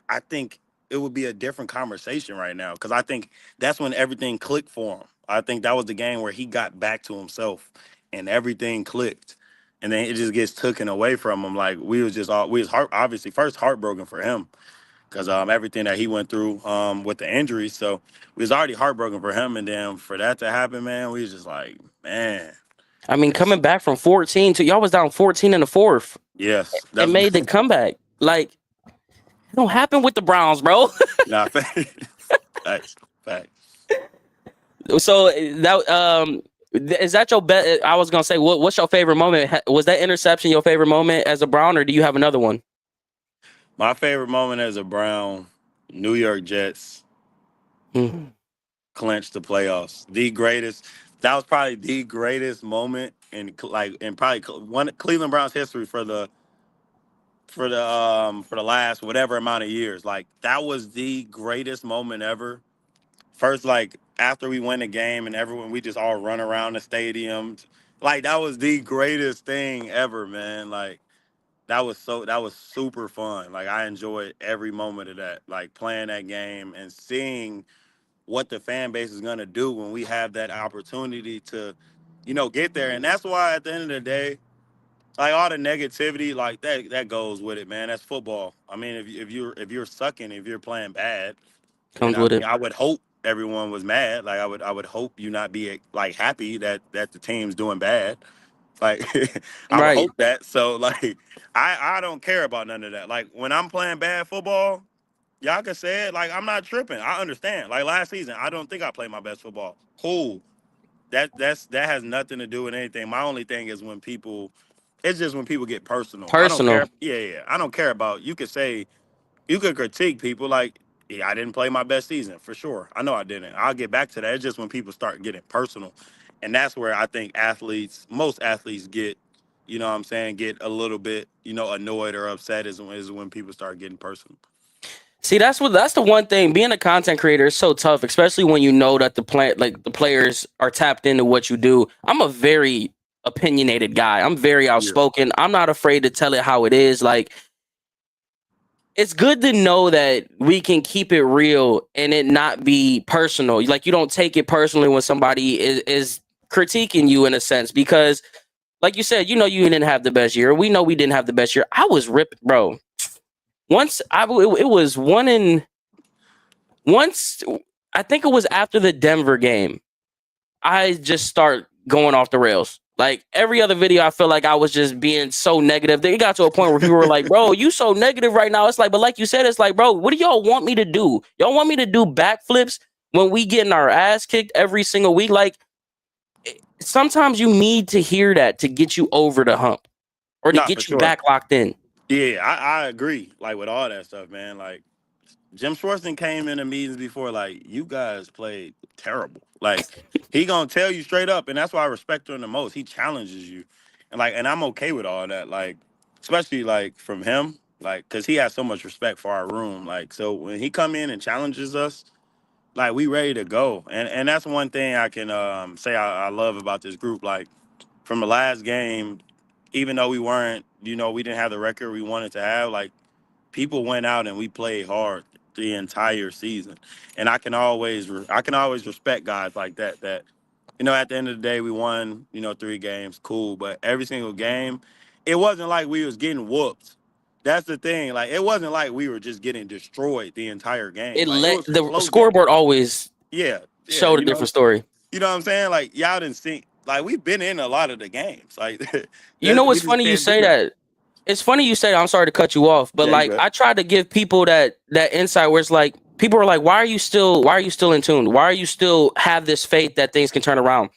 I think it would be a different conversation right now because I think that's when everything clicked for him. I think that was the game where he got back to himself and everything clicked, and then it just gets taken away from him. Like we was obviously first heartbroken for him because everything that he went through with the injury. So we was already heartbroken for him, and then for that to happen, man, we was just like, man, I mean, it's, coming back from 14 to y'all was down 14 in the fourth yes, and that's made the comeback. Like, it don't happen with the Browns, bro. not facts, facts. So that is that your bet? I was gonna say, what's your favorite moment? Was that interception your favorite moment as a Brown, or do you have another one? My favorite moment as a Brown, New York Jets Mhm. clinched the playoffs. The greatest. That was probably the greatest moment in probably one Cleveland Browns history for the last whatever amount of years. Like that was the greatest moment ever. First, like after we win the game and everyone we just all run around the stadium. Like that was the greatest thing ever, man. Like that was super fun. Like I enjoyed every moment of that. Like playing that game and seeing what the fan base is gonna do when we have that opportunity to, get there. And that's why at the end of the day, like all the negativity, like that goes with it, man. That's football. I mean, if you're sucking, if you're playing bad, then Comes I with mean it, I would hope everyone was mad. Like I would hope you not be like happy that the team's doing bad. Like I would right? hope that. So like I don't care about none of that. Like when I'm playing bad football, y'all can say it. Like I'm not tripping. I understand. Like last season, I don't think I played my best football. Cool. That has nothing to do with anything. My only thing is when people, it's just when people get personal. I don't care. Personal, Yeah, yeah. I don't care about. You could say you could critique people like, yeah, I didn't play my best season for sure. I know I didn't. I'll get back to that. It's just when people start getting personal, and that's where I think most athletes get, what I'm saying, get a little bit, annoyed or upset is when people start getting personal. See, that's the one thing. Being a content creator is so tough, especially when you know that the players are tapped into what you do. I'm a very opinionated guy. I'm very Yeah. outspoken. I'm not afraid to tell it how it is. Like, it's good to know that we can keep it real and it not be personal. Like, you don't take it personally when somebody is critiquing you in a sense, because like you said, you didn't have the best year. We know we didn't have the best year. I was ripped, bro. It was once I think it was after the Denver game, I just start going off the rails. Like every other video, I feel like I was just being so negative. It got to a point where people were like, "Bro, you so negative right now." It's like, but like you said, it's like, bro, what do y'all want me to do? Y'all want me to do backflips when we getting our ass kicked every single week? Like sometimes you need to hear that to get you over the hump or to Not for get you sure. back locked in. Yeah, I agree. Like with all that stuff, man. Like Jim Schwartzen came in the meetings before, like, you guys played terrible. Like, he gonna tell you straight up, and that's why I respect him the most. He challenges you, and I'm okay with all that. Like, especially like from him, like, cause he has so much respect for our room. Like, so when he come in and challenges us, like, we ready to go. And that's one thing I can say I love about this group. Like, from the last game, even though we weren't, we didn't have the record we wanted to have. Like, people went out and we played hard the entire season, and I can always respect guys like that. That at the end of the day, we won 3 games, cool, but every single game, it wasn't like we was getting whooped. That's the thing. Like, it wasn't like we were just getting destroyed the entire game. Like, it was The close games. scoreboard always Yeah, yeah. showed a different story. You know what I'm saying? Like, y'all didn't see. Like, we've been in a lot of the games. Like, You know we what's just funny you can't do say that. that? It's funny you say that. I'm sorry to cut you off, but Yeah, you like good. I try to give people that insight where it's like people are like, why are you still in tune? Why are you still have this faith that things can turn around?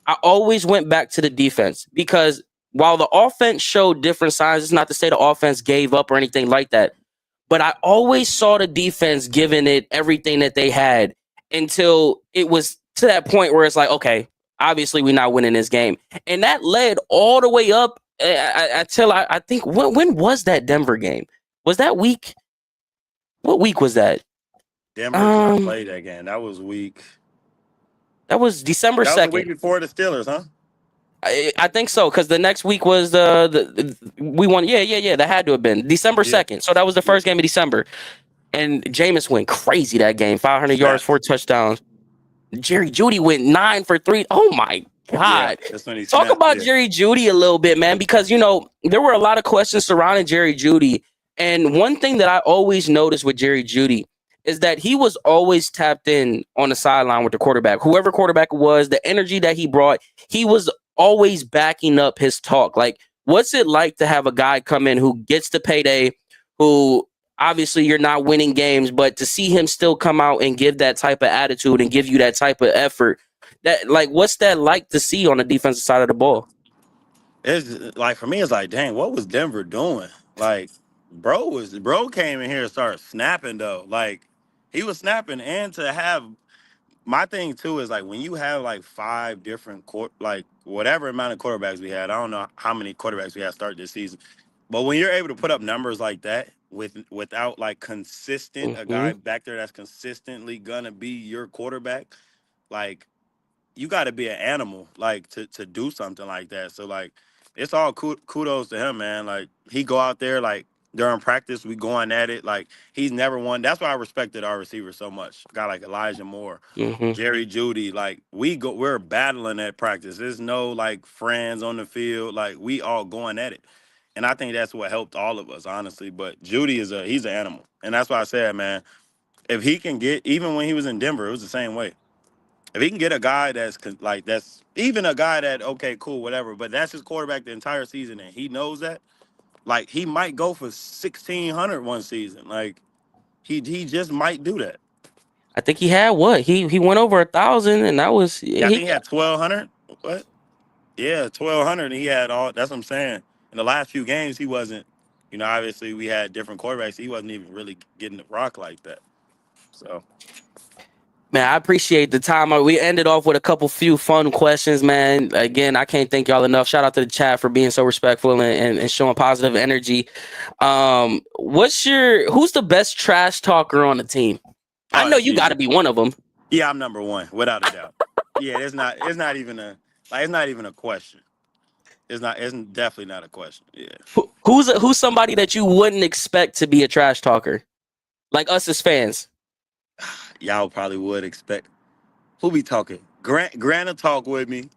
I always went back to the defense because while the offense showed different signs, it's not to say the offense gave up or anything like that. But I always saw the defense giving it everything that they had until it was to that point where it's like, okay, obviously we're not winning this game. And that led all the way up until I think, when was that Denver game? Was that week? What week was that? Denver did not Um, play that game. That was week. that was December That was the week 2nd. before the Steelers, huh? I think so because the next week was we won. Yeah. That had to have been December Yeah. 2nd. So that was the Yeah. first game of December, and Jameis went crazy that game. 500 yards, Snaps. 4 touchdowns. Jerry Jeudy went 9 for 3. Oh my Yeah, God! that's when he Talk snapped. about Yeah. Jerry Jeudy a little bit, man, because there were a lot of questions surrounding Jerry Jeudy, and one thing that I always noticed with Jerry Jeudy is that he was always tapped in on the sideline with the quarterback. Whoever quarterback was, the energy that he brought, he was always backing up his talk. Like, what's it like to have a guy come in who gets the payday, who obviously you're not winning games, but to see him still come out and give that type of attitude and give you that type of effort, that like, what's that like to see on the defensive side of the ball? It's like, for me, it's like, dang, what was Denver doing? Like, bro came in here and started snapping though. Like, he was snapping, and to have my thing too is like when you have like 5 different like whatever amount of quarterbacks we had. I don't know how many quarterbacks we had start this season, but when you're able to put up numbers like that without like a Hmm. guy back there that's consistently gonna be your quarterback, like, you got to be an animal, like, to do something like that. So, like, it's all kudos to him, man. Like, he go out there, like, during practice, we going at it. Like, he's never won. That's why I respected our receivers so much. A guy like Elijah Moore, Hmm. Jerry Jeudy, like, we're battling at practice. There's no like friends on the field. Like, we all going at it. And I think that's what helped all of us, honestly. But Judy he's an animal. And that's why I said, man, if he can get, even when he was in Denver, it was the same way. If he can get a guy that's even a guy that, okay, cool, whatever, but that's his quarterback the entire season and he knows that, like, he might go for 1,600 one season. Like, he just might do that. I think he had what he went over 1,000, and that was Yeah, I think he. he had 1,200. What? Yeah, 1,200. And he had all. That's what I'm saying. In the last few games, he wasn't. Obviously we had different quarterbacks. He wasn't even really getting the rock like that. So Man, I appreciate the time. We ended off with a few fun questions, man. Again, I can't thank y'all enough. Shout out to the chat for being so respectful and showing positive energy. Who's the best trash talker on the team? I oh, know that's you got to easy. be one of them. Yeah, I'm number one without a doubt. Yeah, it's not even a question. It's definitely not a question. Yeah. Who's somebody that you wouldn't expect to be a trash talker, like us as fans? Y'all probably would expect. Who be talking? Grant will talk with me.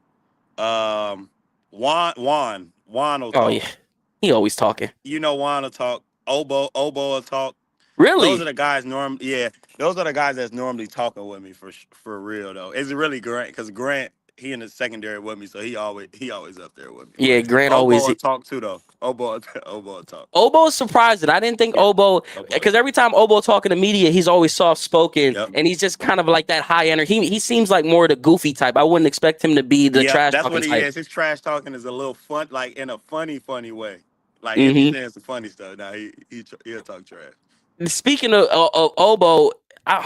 Um, Juan will Oh talk. yeah, he always talking. Juan will talk. Obo will talk. Those are Really? the guys Yeah, those are the guys that's normally talking with me for real though. It's really Grant because Grant, he in the secondary with me, so he always up there with me. Yeah, But Grant Obo always. will talk too though. Obo will talk. Obo's surprising. I didn't think Yeah, Obo, Obo will because talk. every time Obo talking to media, he's always soft spoken Yep. and he's just kind of like that high energy. He seems like more the goofy type. I wouldn't expect him to be the Yeah, trash that's talking what he type. is. His trash talking is a little fun, like in a funny way. Like, if he's Hmm. saying some funny stuff, now he'll talk trash. speaking of Obo,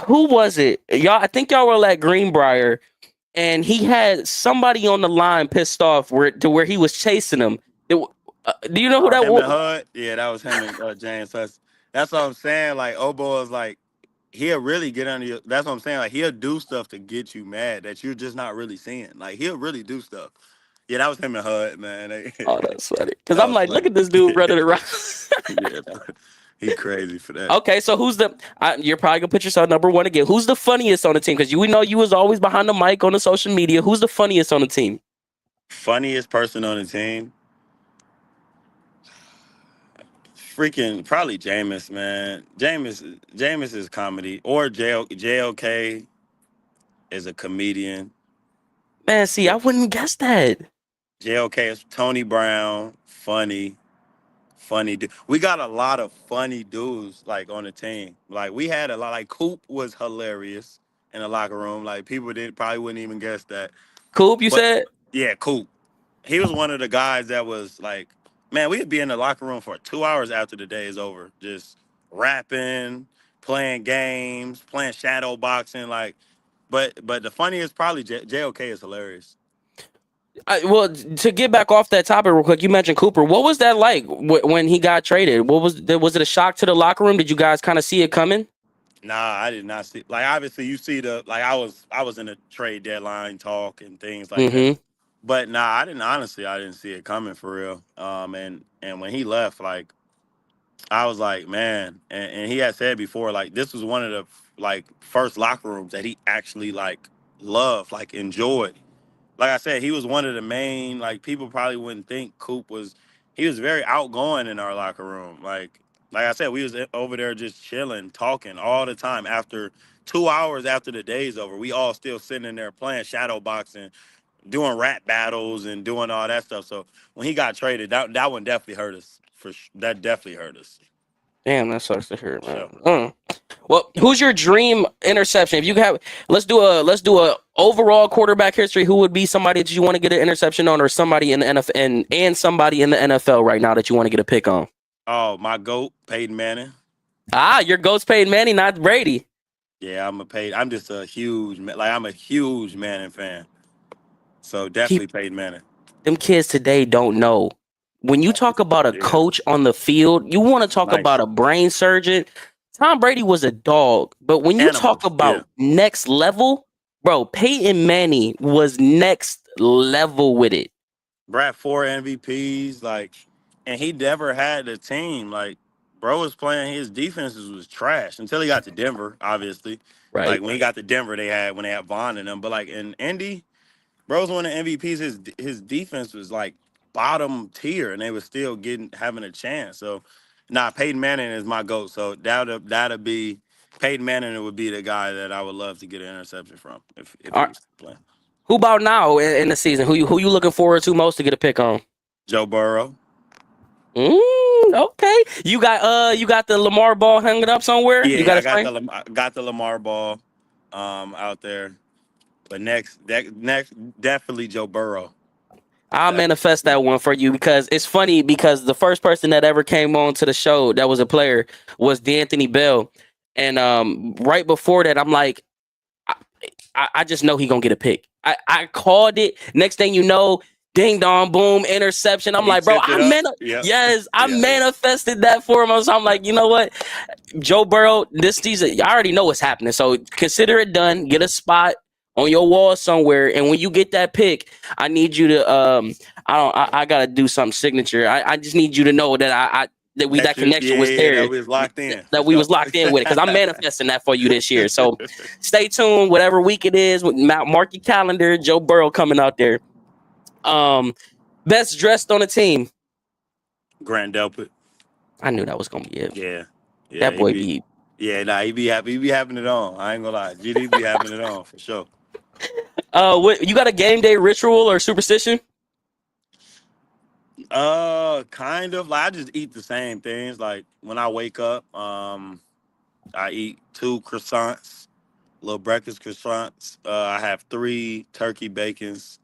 who was it? Y'all, I think y'all were at Greenbrier, and he had somebody on the line pissed off where he was chasing him. Do you know who that Him and was? Hud, yeah, that was him and James. That's what I'm saying. Like Obo is like he'll really get under your. That's what I'm saying. Like he'll do stuff to get you mad that you're just not really seeing. Like he'll really do stuff. Yeah, that was him and Hud, man. Oh, that's funny. Because That I'm was like, look funny. at this dude running around. Yeah, he crazy for that. Okay, so you're probably gonna put yourself number one again. Who's the funniest on the team? Because we know you was always behind the mic on the social media. Who's the funniest on the team? Funniest person on the team, freaking probably Jameis, man. Jameis is comedy, or JOK is a comedian. Man, see, I wouldn't guess that. JOK is Tony Brown, funny dude. We got a lot of funny dudes like on the team. Like we had a lot. Like Coop was hilarious in the locker room. Like people did probably wouldn't even guess that. Coop, you But said? yeah, Coop. He was one of the guys that was like, man, we'd be in the locker room for 2 hours after the day is over, just rapping, playing games, playing shadow boxing. Like, but the funniest probably JOK is hilarious. Well, to get back off that topic real quick, you mentioned Cooper. What was that like when he got traded? Was it a shock to the locker room? Did you guys kind of see it coming? Nah, I did not see. Like, obviously, you see the like. I was in the trade deadline talk and things like that. Mm-hmm. But nah, I didn't. Honestly, I didn't see it coming for real. And when he left, like I was like, man. And he had said before, like this was one of the like first locker rooms that he actually like loved, like enjoyed. Like I said, he was one of the main like people probably wouldn't think Coop was. He was very outgoing in our locker room. Like I said, we was over there just chilling, talking all the time. After 2 hours after the day's over, we all still sitting in there playing shadow boxing, doing rap battles, and doing all that stuff. So when he got traded, that one definitely hurt us. That definitely hurt us Damn, that sucks to hear, for man. sure. Well, who's your dream interception? If you have, let's do a overall quarterback history. Who would be somebody that you want to get an interception on, or somebody in the NFL and somebody in the NFL right now that you want to get a pick on? Oh, my goat, Peyton Manning. Your Ghost Payne Manning, not Brady. Yeah, I'm just a huge like I'm a huge Manning fan. So Keep definitely Peyton Manning. them kids today don't know. When you talk about a Yeah, coach on the field, you want to talk about nice a brain surgeon. Tom Brady was a dog, but when you talk animal. Yeah, about next level, bro, Peyton Manning was next level with it. Brad 4 MVPs like, and he never had a team like. Bro was playing his defenses was trash until he got to Denver. Obviously, like Right. when he got to Denver, when they had Vaughn in them. But like in Indy, Bro's one of the MVPs. His defense was like bottom tier, and they was still having a chance. So, Peyton Manning is my goat. So that'll be Peyton Manning. It would be the guy that I would love to get an interception from if All he right. was playing. Who about now in the season? Who you looking forward to most to get a pick on? Joe Burrow. Okay. You got the Lamar ball hanging up somewhere? You Yeah, got I a frame? got the Lamar ball, out there. But next, definitely Joe Burrow. I'll Definitely. manifest that one for you because it's funny because the first person that ever came on to the show that was a player was D'Anthony Bell. And right before that, I'm like, I, I just know he gonna get a pick. I called it. Next thing you know, ding dong boom, interception. I'm He like, bro, tipped it up. Yep. yes, I Yeah. manifested that for him. So I'm like, you know what? Joe Burrow, this season, I already know what's happening. So consider it done. Get a spot on your wall somewhere, and when you get that pick, I need you to I gotta do something signature. I just need you to know that that connection was That there, was locked in for that we sure. was locked in with it, because I'm manifesting that for you this year. So stay tuned, whatever week it is. Mark your calendar. Joe Burrow coming out there. Best dressed on the team. Grant Delpit. I knew that was gonna be it. Yeah. Yeah, That boy be. he be happy. He be having it on. I ain't gonna lie. GD be having it on for sure. What you got a game day ritual or superstition? Kind of. Like I just eat the same things. Like when I wake up, I eat 2 croissants, little breakfast croissants. I have 3 turkey bacons.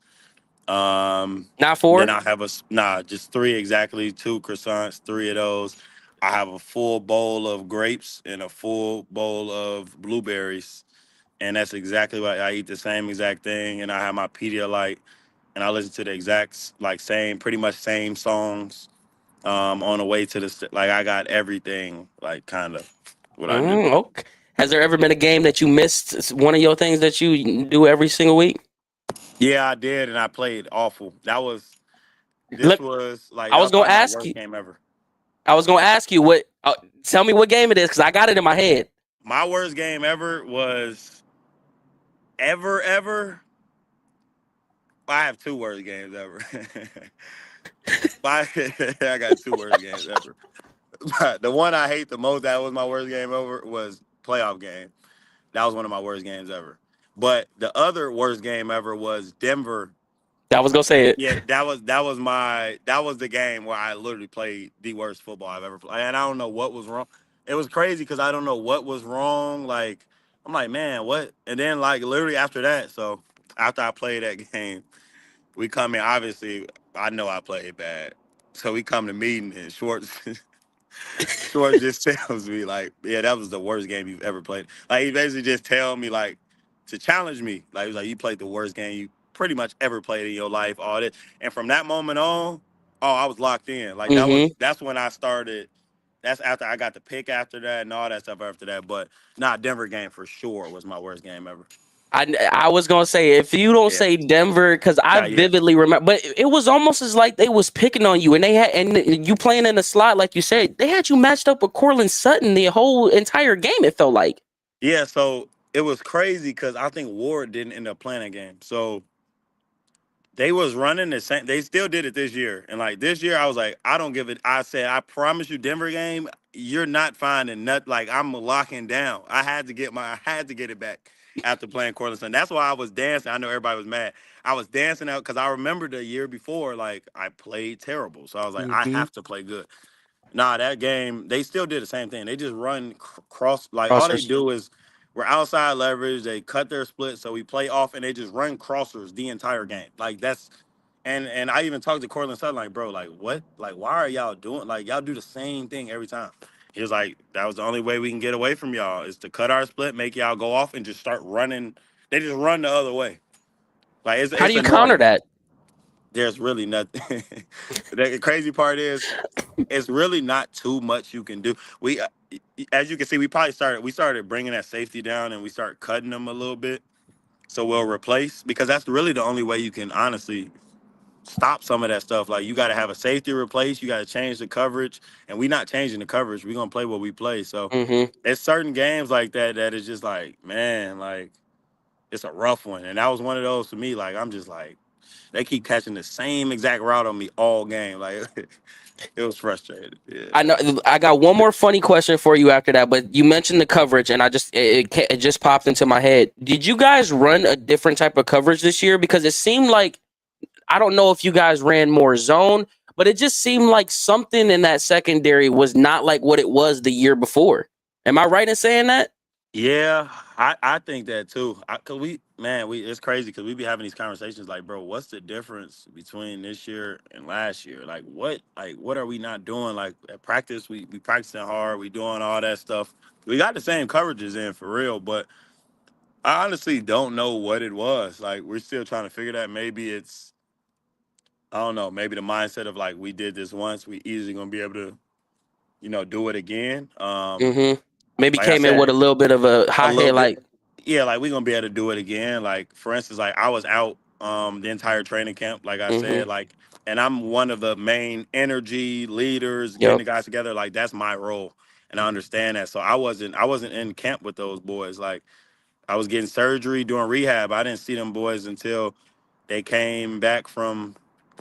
Not Then four. I have just 3 exactly, 2 croissants, 3 of those. I have a full bowl of grapes and a full bowl of blueberries, and that's exactly what I eat. The same exact thing, and I have my Pedialyte, and I listen to the exact like same, pretty much same songs. On the way to like I got everything like kind of what I do. Okay. Has there ever been a game that you missed? One of your things that you do every single week? Yeah, I did, and I played awful. This Look, was like I that was was gonna probably my ask worst you. game ever. I was gonna ask you what. Tell me what game it is because I got it in my head. My worst game ever was ever. I have two worst games ever. I got two worst games ever. The one I hate the most, that was my worst game ever, was playoff game. That was one of my worst games ever. But the other worst game ever was Denver. I was gonna say it. Yeah, that was the game where I literally played the worst football I've ever played, and I don't know what was wrong. It was crazy because I don't know what was wrong. Like I'm like, man, what? And then like literally after that, so after I played that game, we come in. Obviously, I know I played bad, so we come to meeting and Schwartz Short just tells me like, yeah, that was the worst game you've ever played. Like he basically just tell me like to challenge me. Like he was like, you played the worst game you pretty much ever played in your life, all this. And from that moment on, oh, I was locked in. Like Mm-hmm. that's when I started. That's after I got the pick after that and all that stuff after that. But Denver game for sure was my worst game ever. I was gonna say if you don't Yeah. say Denver because I Not yet. vividly remember, but it was almost as like they was picking on you and they had and you playing in the slot like you said they had you matched up with Cortland Sutton the whole entire game. It felt like. Yeah, so it was crazy because I think Ward didn't end up playing a game. So they was running the same. They still did it this year, and like this year, I was like, I don't give it. I said, I promise you, Denver game, you're not finding nothing. Like I'm locking down. I had to get it back after playing Cortland Sutton. That's why I was dancing. I know everybody was mad. I was dancing out because I remember the year before, like I played terrible. So I was like, I Mm-hmm. have to play good. Nah, that game, they still did the same thing. They just run cross, like all they Crossers. do is we're outside leverage. They cut their split, so we play off, and they just run crossers the entire game. Like that's, and I even talked to Cortland Sutton, like, bro, like what, like why are y'all doing, like y'all do the same thing every time. He was like, that was the only way we can get away from y'all is to cut our split, make y'all go off, and just start running. They just run the other way. Like How do it's you counter annoying. that? There's really nothing. The crazy part is it's really not too much you can do. As you can see, we started bringing that safety down and we start cutting them a little bit. So we'll replace because that's really the only way you can honestly stop some of that stuff. Like you got to have a safety replace. You got to change the coverage, and we not changing the coverage. We're gonna play what we play. So Mm-hmm. it's certain games like that that is just like man, like it's a rough one. And that was one of those for me. Like I'm just like they keep catching the same exact route on me all game. Like it was frustrating. Yeah. I know. I got one more funny question for you after that, but you mentioned the coverage, and I just it just popped into my head. Did you guys run a different type of coverage this year? Because it seemed like I don't know if you guys ran more zone, but it just seemed like something in that secondary was not like what it was the year before. Am I right in saying that? Yeah, I think that too. Cause we it's crazy because we be having these conversations like, bro, what's the difference between this year and last year? Like what are we not doing? Like at practice, we practicing hard, we doing all that stuff. We got the same coverages in for real, but I honestly don't know what it was. Like we're still trying to figure that. Maybe it's I don't know. Maybe the mindset of like we did this once, we easily gonna be able to do it again. Mm-hmm. Maybe Like I came in with said, a little bit of a a hot little head, bit. like. Yeah, like we're gonna be able to do it again. Like for instance, like I was out the entire training camp, like I Mm-hmm. said, like and I'm one of the main energy leaders getting Yep. the guys together. Like that's my role. And I understand that. So I wasn't in camp with those boys. Like I was getting surgery, doing rehab. I didn't see them boys until they came back from,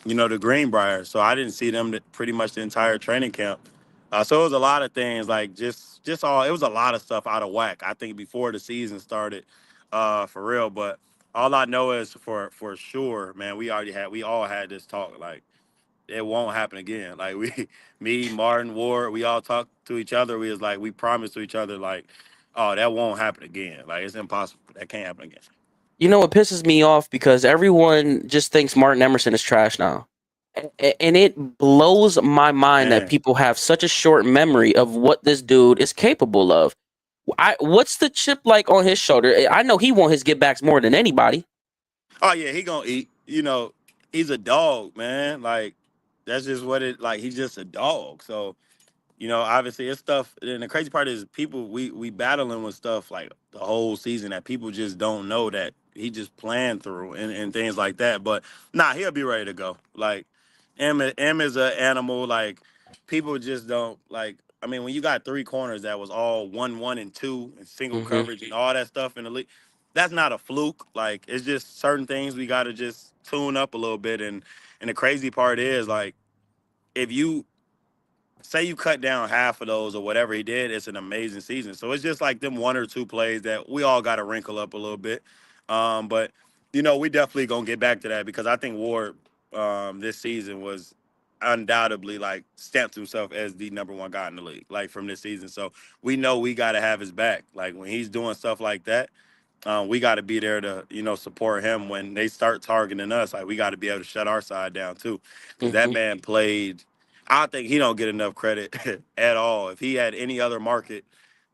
the Greenbrier. So I didn't see them pretty much the entire training camp. So it was a lot of things like just all it was a lot of stuff out of whack. I think before the season started, for real. But all I know is for sure, man, we all had this talk like it won't happen again. Like me, Martin, Ward, we all talked to each other. We was like we promised to each other like, oh, that won't happen again. Like it's impossible. That can't happen again. You know what pisses me off because everyone just thinks Martin Emerson is trash now. And it blows my mind that Man. people have such a short memory of what this dude is capable of. What's the chip like on his shoulder? I know he want his get backs more than anybody. Oh yeah, he gonna eat. He's a dog, man. Like that's just what it. Like he's just a dog. So obviously it's stuff. And the crazy part is people we battling with stuff like the whole season that people just don't know that he just planned through and things like that. But nah, he'll be ready to go. Like M is an animal. Like people just don't like. I mean, when you got three corners that was all 1-1 and 2 and single Hmm. coverage and all that stuff in the league, that's not a fluke. Like it's just certain things we got to just tune up a little bit. And the crazy part is like if you say you cut down half of those or whatever he did, it's an amazing season. So it's just like them one or two plays that we all got to wrinkle up a little bit. But we definitely gonna get back to that because I think Ward this season was undoubtedly like stamped himself as the number one guy in the league, like from this season. So we know we got to have his back. Like when he's doing stuff like that, we got to be there to support him when they start targeting us. Like we got to be able to shut our side down too, because that Hmm. man played. I think he don't get enough credit at all. If he had any other market,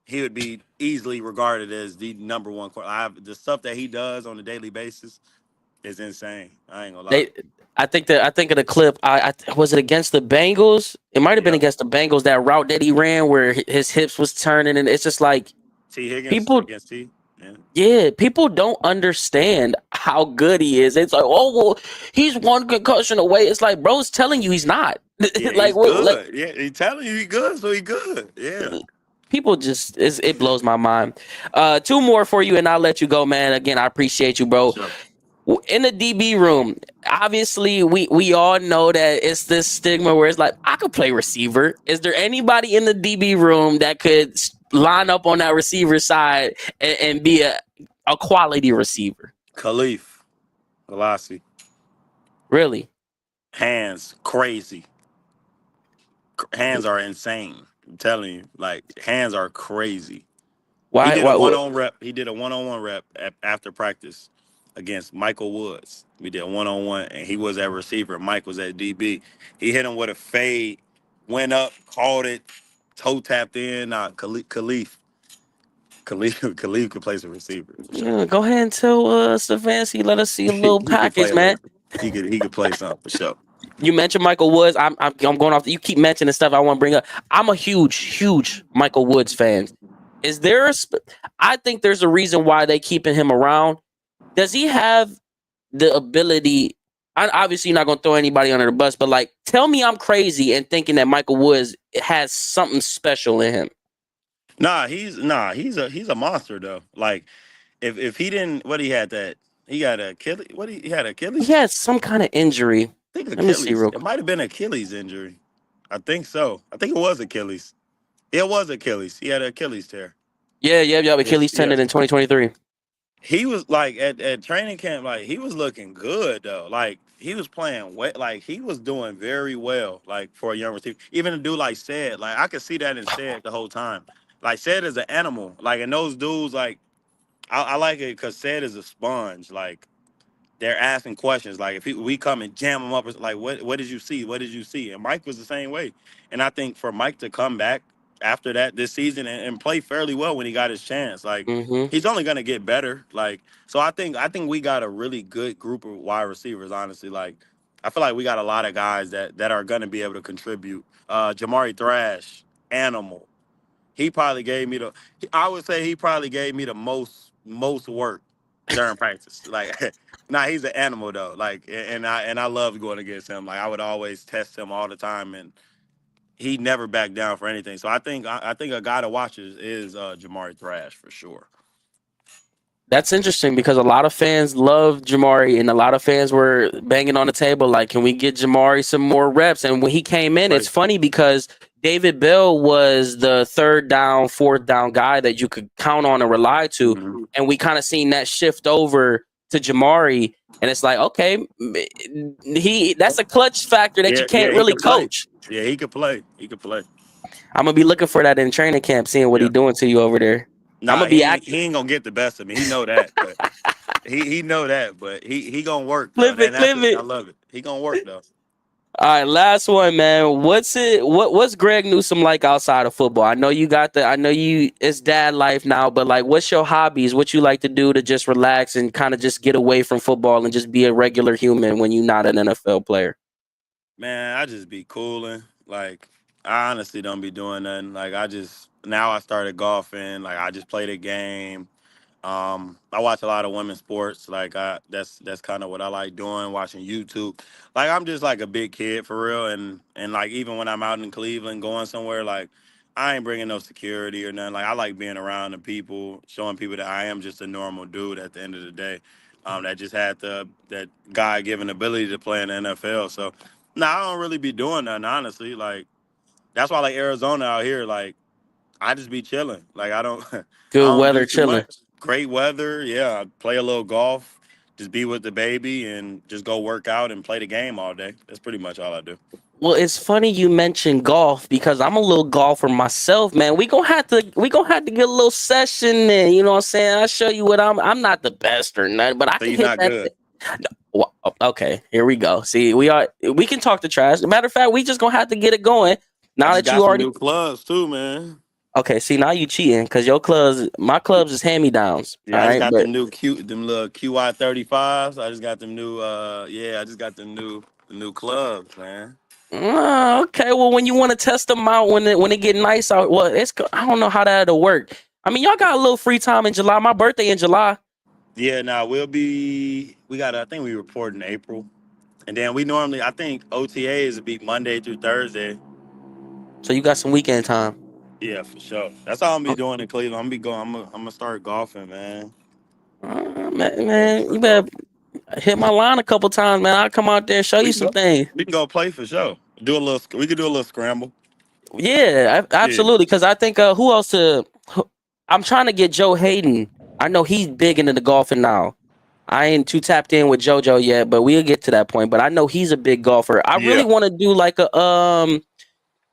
he would be easily regarded as the number one. The stuff that he does on a daily basis is insane. I ain't gonna lie. They, I think of the clip. Was it against the Bengals? It might have been Yep. against the Bengals. That route that he ran where his hips was turning, and it's just like T Higgins people. against T. Yeah. Yeah, people don't understand how good he is. It's like, oh well, he's one concussion away. It's like, bro's telling you he's not. Yeah, Like, he's what? Like, good. Yeah, he telling you he good, so he good. Yeah. people just it blows my mind. Two more for you, and I'll let you go, man. Again, I appreciate you, For bro. sure. In the DB room, obviously we all know that it's this stigma where it's like I could play receiver. Is there anybody in the DB room that could line up on that receiver side and be a quality receiver? Khalif, Velocity, Really? hands crazy. Hands are insane. I'm telling you, like hands are crazy. He Why? did a Why? one-on rep. He did a one-on-one rep after practice against Michael Woods. We did a one-on-one, and he was at receiver. Mike was at DB. He hit him with a fade, went up, caught it, toe tapped in. Khalif could play some receiver for sure. Yeah, go ahead and tell Stefanski, let us see a little He could play package, a man. little. He could play something for sure. You mentioned Michael Woods. I'm going off. You keep mentioning stuff I want to bring up. I'm a huge Michael Woods fan. Is there I think there's a reason why they keeping him around. Does he have the ability? I'm obviously not going to throw anybody under the bus, but like, tell me I'm crazy and thinking that Michael Woods has something special in him. He's a monster though. Like if he didn't, what he had that he got Achilles. He had He Achilles. has some kind of injury. I think Let me see Achilles. real It quick. might have been Achilles injury. I think so. I think it was Achilles. It was Achilles. He had an Achilles tear. Yeah. Yes, Achilles tendon yes. in 2023. He was like at training camp, like he was looking good though. Like he was playing well, like he was doing very well, like for a young receiver. Even a dude like said, like I could see that in said the whole time. Like said is an animal. Like and those dudes, like I like it because said is a sponge. Like they're asking questions. Like if we come and jam him up, it's like what did you see? What did you see? And Mike was the same way. And I think for Mike to come back after that this season and play fairly well when he got his chance, like Mm-hmm. he's only gonna get better. Like so, I think we got a really good group of wide receivers. Honestly, like I feel like we got a lot of guys that are gonna be able to contribute. Jamari Thrash, animal. He probably gave me the. I would say he probably gave me the most work during practice. Like, nah, he's an animal though. Like, and I loved going against him. Like, I would always test him all the time, and he never backed down for anything. So I think a guy to watch is Jamari Thrash for sure. That's interesting because a lot of fans love Jamari and a lot of fans were banging on the table like, can we get Jamari some more reps? And when he came in, it's Right. funny because David Bell was the third down, fourth down guy that you could count on and rely to. Mhm. And we kind of seen that shift over to Jamari. And it's like, okay, that's a clutch factor that you Yeah, can't he really could play. coach. Yeah, he could play. He could play. I'm gonna be looking for that in training camp, seeing what Yeah. he doing to you over there. I'm Nah, gonna be he ain't gonna get the best of me. He know that, but he know that, but he gonna work though. clip And it, that's clip it. I it. love it. He gonna work though. All right, last one, man. What's Greg Newsome like outside of football? I know you got the I know you it's dad life now, but like what's your hobbies? What you like to do to just relax and kind of just get away from football and just be a regular human when you're not an NFL player? Man, I just be cooling. Like, I honestly don't be doing nothing. Like, now I started golfing. Like, I just played a game. I watch a lot of women's sports. Like, that's kind of what I like doing, watching YouTube. Like, I'm just like a big kid for real. And like, even when I'm out in Cleveland going somewhere, like, I ain't bringing no security or nothing. Like, I like being around the people, showing people that I am just a normal dude at the end of the day. That just had that God given ability to play in the NFL. So, no, I don't really be doing nothing, honestly. Like, that's why, like, Arizona out here, like, I just be chilling. Like, I don't, I Good don't do weather, too chilling. much. Great weather, yeah. I play a little golf, just be with the baby, and just go work out and play the game all day. That's pretty much all I do. Well, it's funny you mentioned golf because I'm a little golfer myself, man. We gonna have to get a little session in, you know what I'm saying? I'll show you what I'm not the best or nothing, but I So can you're hit not that. good. Well, okay, here we go. See, we can talk the trash. Matter of fact, we just gonna have to get it going. I Now just that you got some already new clubs too, man. okay, see now you cheating because your clubs, my clubs is hand me downs. All Yeah, I just right, got but them little QI 35s. I just got them new. I just got the new clubs, man. okay. Well, when you want to test them out, when it get nice out, well, I don't know how that'll work. I mean, y'all got a little free time in July. My birthday in July. Yeah, now we got. I think we report in April, and then we normally. I think OTAs would be Monday through Thursday. So you got some weekend time. Yeah, for sure. That's all I'm gonna Oh, be doing in Cleveland. I'm gonna be going. I'm gonna start golfing, man. I'm gonna man, you start better golfing. hit my line a couple times, man. I'll come out there and show We you can some go. things. We can go play for sure. Do a little. We could do a little scramble. Yeah, Yeah. absolutely. Because I think who else I'm trying to get Joe Hayden. I know he's big into the golfing now. I ain't too tapped in with JoJo yet, but we'll get to that point. But I know he's a big golfer. I really Yeah. want to do like a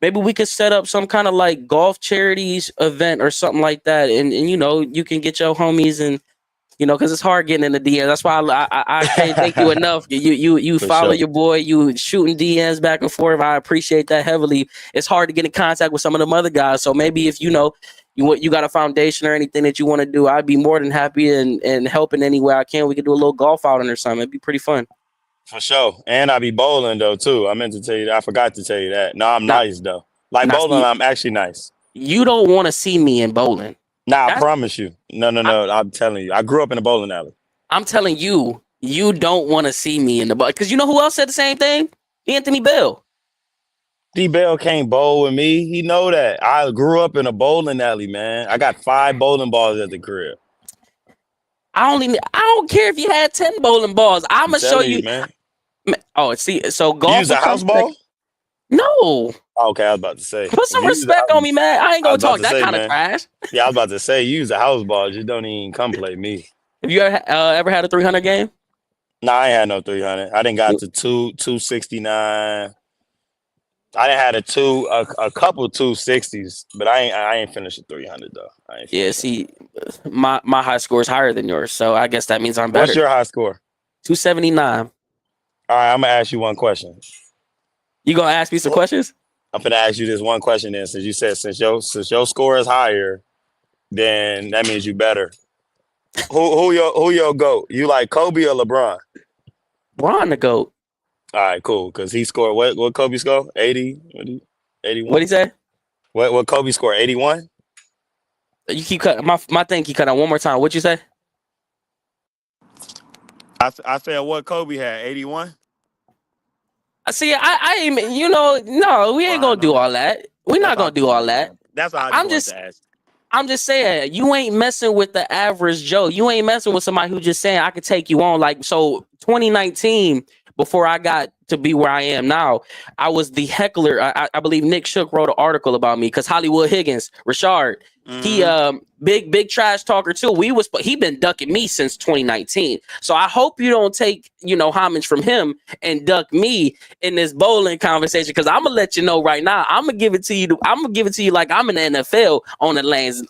maybe we could set up some kind of like golf charities event or something like that, and you can get your homies and because it's hard getting in the DMs. That's why I can't thank you enough. You For follow sure. your boy. You shooting DMs back and forth. I appreciate that heavily. It's hard to get in contact with some of them other guys. So maybe if you got a foundation or anything that you want to do, I'd be more than happy and helping any way I can. We could do a little golf outing or something. It'd be pretty fun. For sure. And I be bowling though too. I meant to tell you that. I forgot to tell you that. No, I'm Now, nice though. Like now bowling, see, I'm actually nice. you don't want to see me in bowling. Nah, I That's promise you. No, no, I, no. I'm telling you. I grew up in a bowling alley. I'm telling you, you don't want to see me in the bowl because you know who else said the same thing? Anthony Bell. D Bell can't bowl with me. He know that. I grew up in a bowling alley, man. I got 5 bowling balls at the crib. I don't care if you had 10 bowling balls. I'm I'm gonna show telling you, you. man. Oh, see, so You golf use a will come house second. ball? No, Oh, okay, I was about to say. put If some you use respect on me, man. I ain't I gonna was about talk to that say, kind of man. trash. Yeah, I was about to say, you use a house ball. Just don't even come play me. Have you ever had a 300 game? Nah, I ain't had no 300. I didn't got to 269. I didn't had a couple 260s, but I ain't finished a 300 though. I ain't Yeah, finished one. see, my high score is higher than yours, so I guess that means I'm What's better. your high score? 279. All right, I'm gonna ask you one question. You gonna ask me some questions? I'm gonna ask you this one question then, since you said since your score is higher, then that means you better. Who your goat? You like Kobe or LeBron? Ron the goat. All right, cool. Cause he scored what Kobe score? 80? What 81? he say? What Kobe score? 81? You keep cutting my thing. Keep cutting out one more time. What you say? I said what Kobe had, 81? See, I ain't. No, we ain't Well, I gonna do know. all that. We're That's not all gonna I just do all wanted to that. know. That's all I just I'm wanted just to ask. I'm just saying, you ain't messing with the average Joe. You ain't messing with somebody who just saying I could take you on. Like, so 2019, before I got to be where I am now, I was the heckler. I believe Nick Shook wrote an article about me because Hollywood Higgins, Richard, he Mm-hmm. big trash talker too. He been ducking me since 2019. So I hope you don't take homage from him and duck me in this bowling conversation because I'm gonna let you know right now. I'm gonna give it to you. I'm gonna give it to you like I'm in the NFL on the lanes.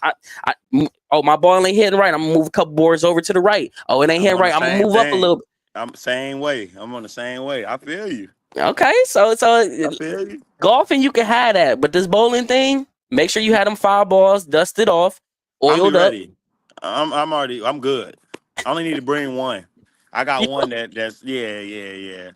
Oh, my ball ain't hitting right. I'm gonna move a couple boards over to the right. Oh, it ain't I'm hitting on the right. I'm gonna same move up a thing. little. I'm same way. I'm on the same way. I feel you. Okay, so I feel you. golfing you can have that, but this bowling thing, make sure you had them foul balls dusted off, I'm be oiled up. ready. I'm good. I only need to bring one. I got one that's yeah.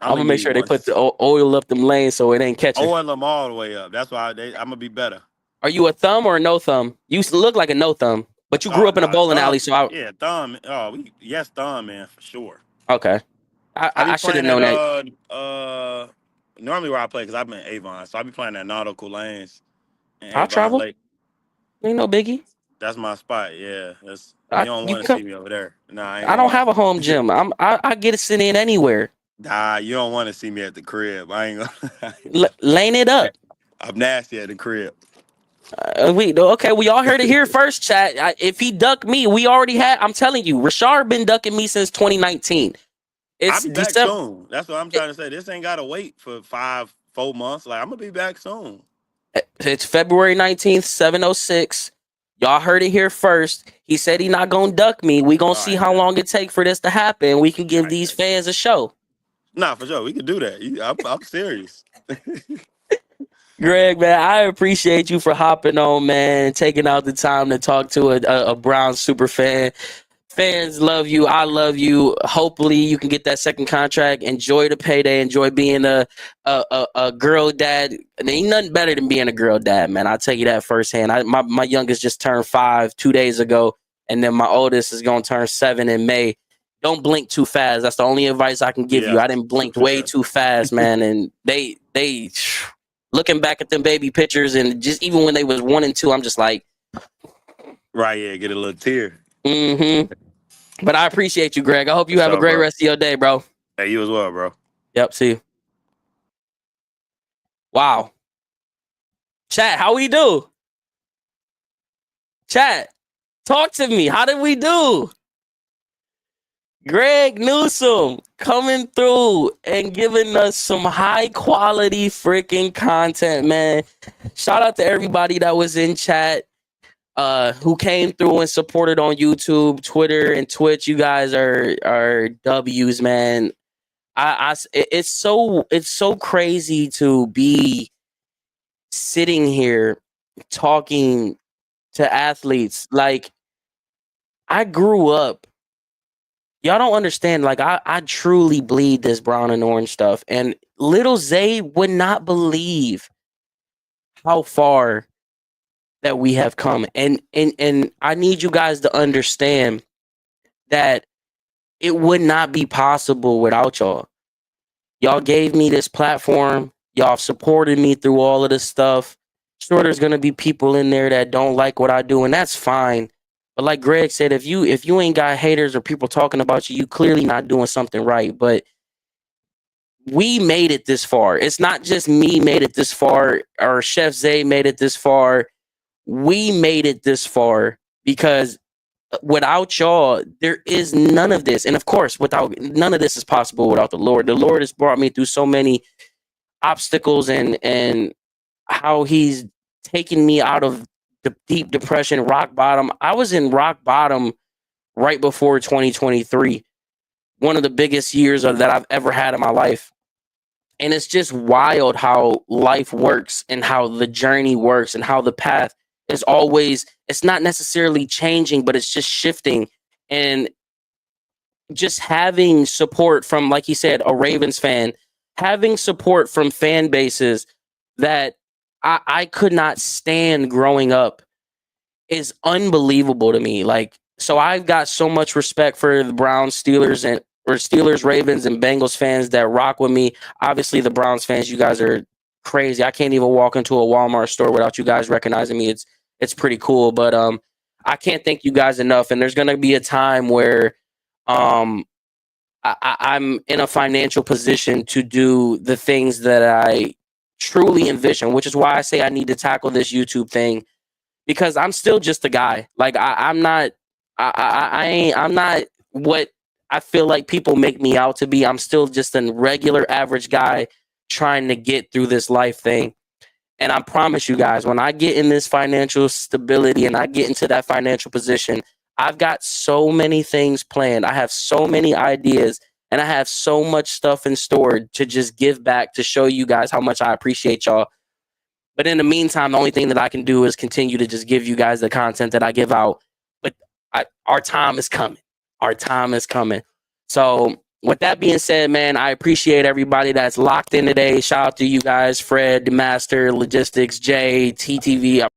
I I'm only gonna make need sure they one. put the oil up them lanes so it ain't catching. Oil them all the way up. That's why I'm gonna be better. Are you a thumb or a no thumb? You look like a no thumb, but you grew Oh up in a no, bowling alley, thumb. so I Yeah, thumb. Oh, yes, thumb, man, for sure. okay. I be I should have playing at known that. normally where I play because I'm in Avon, so I be playing at Nautical Lanes in I'll Avon travel. Lake. Ain't no biggie. That's my spot. Yeah, that's you don't You want can to come. see me over there. Nah, I ain't I gonna don't lie. have a home gym. I get to sit in anywhere. Nah, you don't want to see me at the crib. I ain't gonna. Lane it up. I'm nasty at the crib. Okay, we all heard it here first, chat. If he ducked me, we already had. I'm telling you, Rashard been ducking me since 2019. I'll It's be back December. soon. That's what I'm trying to say. This ain't gotta wait for 4 months. Like I'm gonna be back soon. It's February 19th, 7:06. Y'all heard it here first. He said he not gonna duck me. We gonna All see right, how man. long it take for this to happen. We can All give right, these man. fans a show. Nah, for sure. We can do that. I'm serious. Greg, man, I appreciate you for hopping on, man, and taking out the time to talk to a Brown super fan. Fans love you. I love you. Hopefully, you can get that second contract. Enjoy the payday. Enjoy being a girl dad. There ain't nothing better than being a girl dad, man. I'll tell you that firsthand. My youngest just turned 5 2 days ago, and then my oldest is gonna turn 7 in May. Don't blink too fast. That's the only advice I can give you. Yeah, I didn't blink for way sure. too fast, man. And they looking back at them baby pictures, and just even when they was 1 and 2, I'm just like, Right, yeah, get a little tear. mm-hmm. But I appreciate you, Greg. I hope For you have a sure, great bro. rest of your day, bro. Hey, you as well, bro. Yep, see you. Wow. Chat, how we do? Chat, talk to me. How did we do? Greg Newsome coming through and giving us some high quality freaking content, man. Shout out to everybody that was in chat, who came through and supported on YouTube, Twitter, and Twitch. You guys are W's, man. It's so crazy to be sitting here talking to athletes. Like, I grew up, y'all don't understand, like I truly bleed this brown and orange stuff, and little Zay would not believe how far that we have come. And I need you guys to understand that it would not be possible without y'all. Y'all gave me this platform. Y'all supported me through all of this stuff. Sure, there's gonna be people in there that don't like what I do, and that's fine. But like Greg said, if you ain't got haters or people talking about you, you clearly not doing something right. But we made it this far. It's not just me made it this far, or Chef Zay made it this far. We made it this far because without y'all, there is none of this. And of course, without none of this is possible without the Lord. The Lord has brought me through so many obstacles, and how he's taken me out of the deep depression, rock bottom. I was in rock bottom right before 2023, one of the biggest years that I've ever had in my life. And it's just wild how life works and how the journey works and how the path is always, it's not necessarily changing, but it's just shifting. And just having support from, like he said, a Ravens fan, having support from fan bases that I could not stand growing up is unbelievable to me. Like, so I've got so much respect for the Browns, Steelers, and or Steelers, Ravens, and Bengals fans that rock with me. Obviously, the Browns fans, you guys are crazy. I can't even walk into a Walmart store without you guys recognizing me. It's pretty cool. But I can't thank you guys enough. And there's gonna be a time where um I'm in a financial position to do the things that I truly envision, which is why I say I need to tackle this YouTube thing, because I'm still just a guy. Like I'm not, I'm not what I feel like people make me out to be. I'm still just a regular average guy trying to get through this life thing. And I promise you guys, when I get in this financial stability and I get into that financial position, I've got so many things planned. I have so many ideas, and I have so much stuff in store to just give back to show you guys how much I appreciate y'all. But in the meantime, the only thing that I can do is continue to just give you guys the content that I give out. But our time is coming. Our time is coming. So with that being said, man, I appreciate everybody that's locked in today. Shout out to you guys, Fred, the Master, Logistics, Jay, TTV.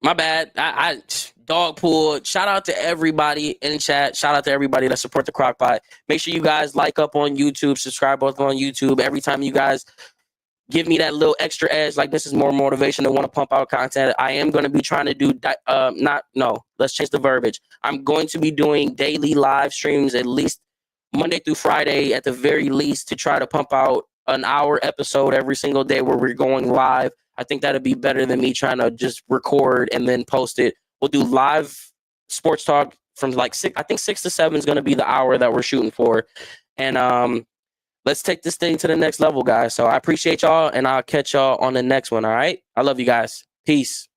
My bad. I dog pulled. Shout out to everybody in chat. Shout out to everybody that support the CrocPot. Make sure you guys like up on YouTube, subscribe both on YouTube. Every time you guys give me that little extra edge, like this is more motivation to want to pump out content. I am going to be trying to do let's change the verbiage. I'm going to be doing daily live streams at least Monday through Friday at the very least, to try to pump out an hour episode every single day where we're going live. I think that'd be better than me trying to just record and then post it. We'll do live sports talk from like 6 to 7 is going to be the hour that we're shooting for. And let's take this thing to the next level, guys. So I appreciate y'all, and I'll catch y'all on the next one. All right. I love you guys. Peace.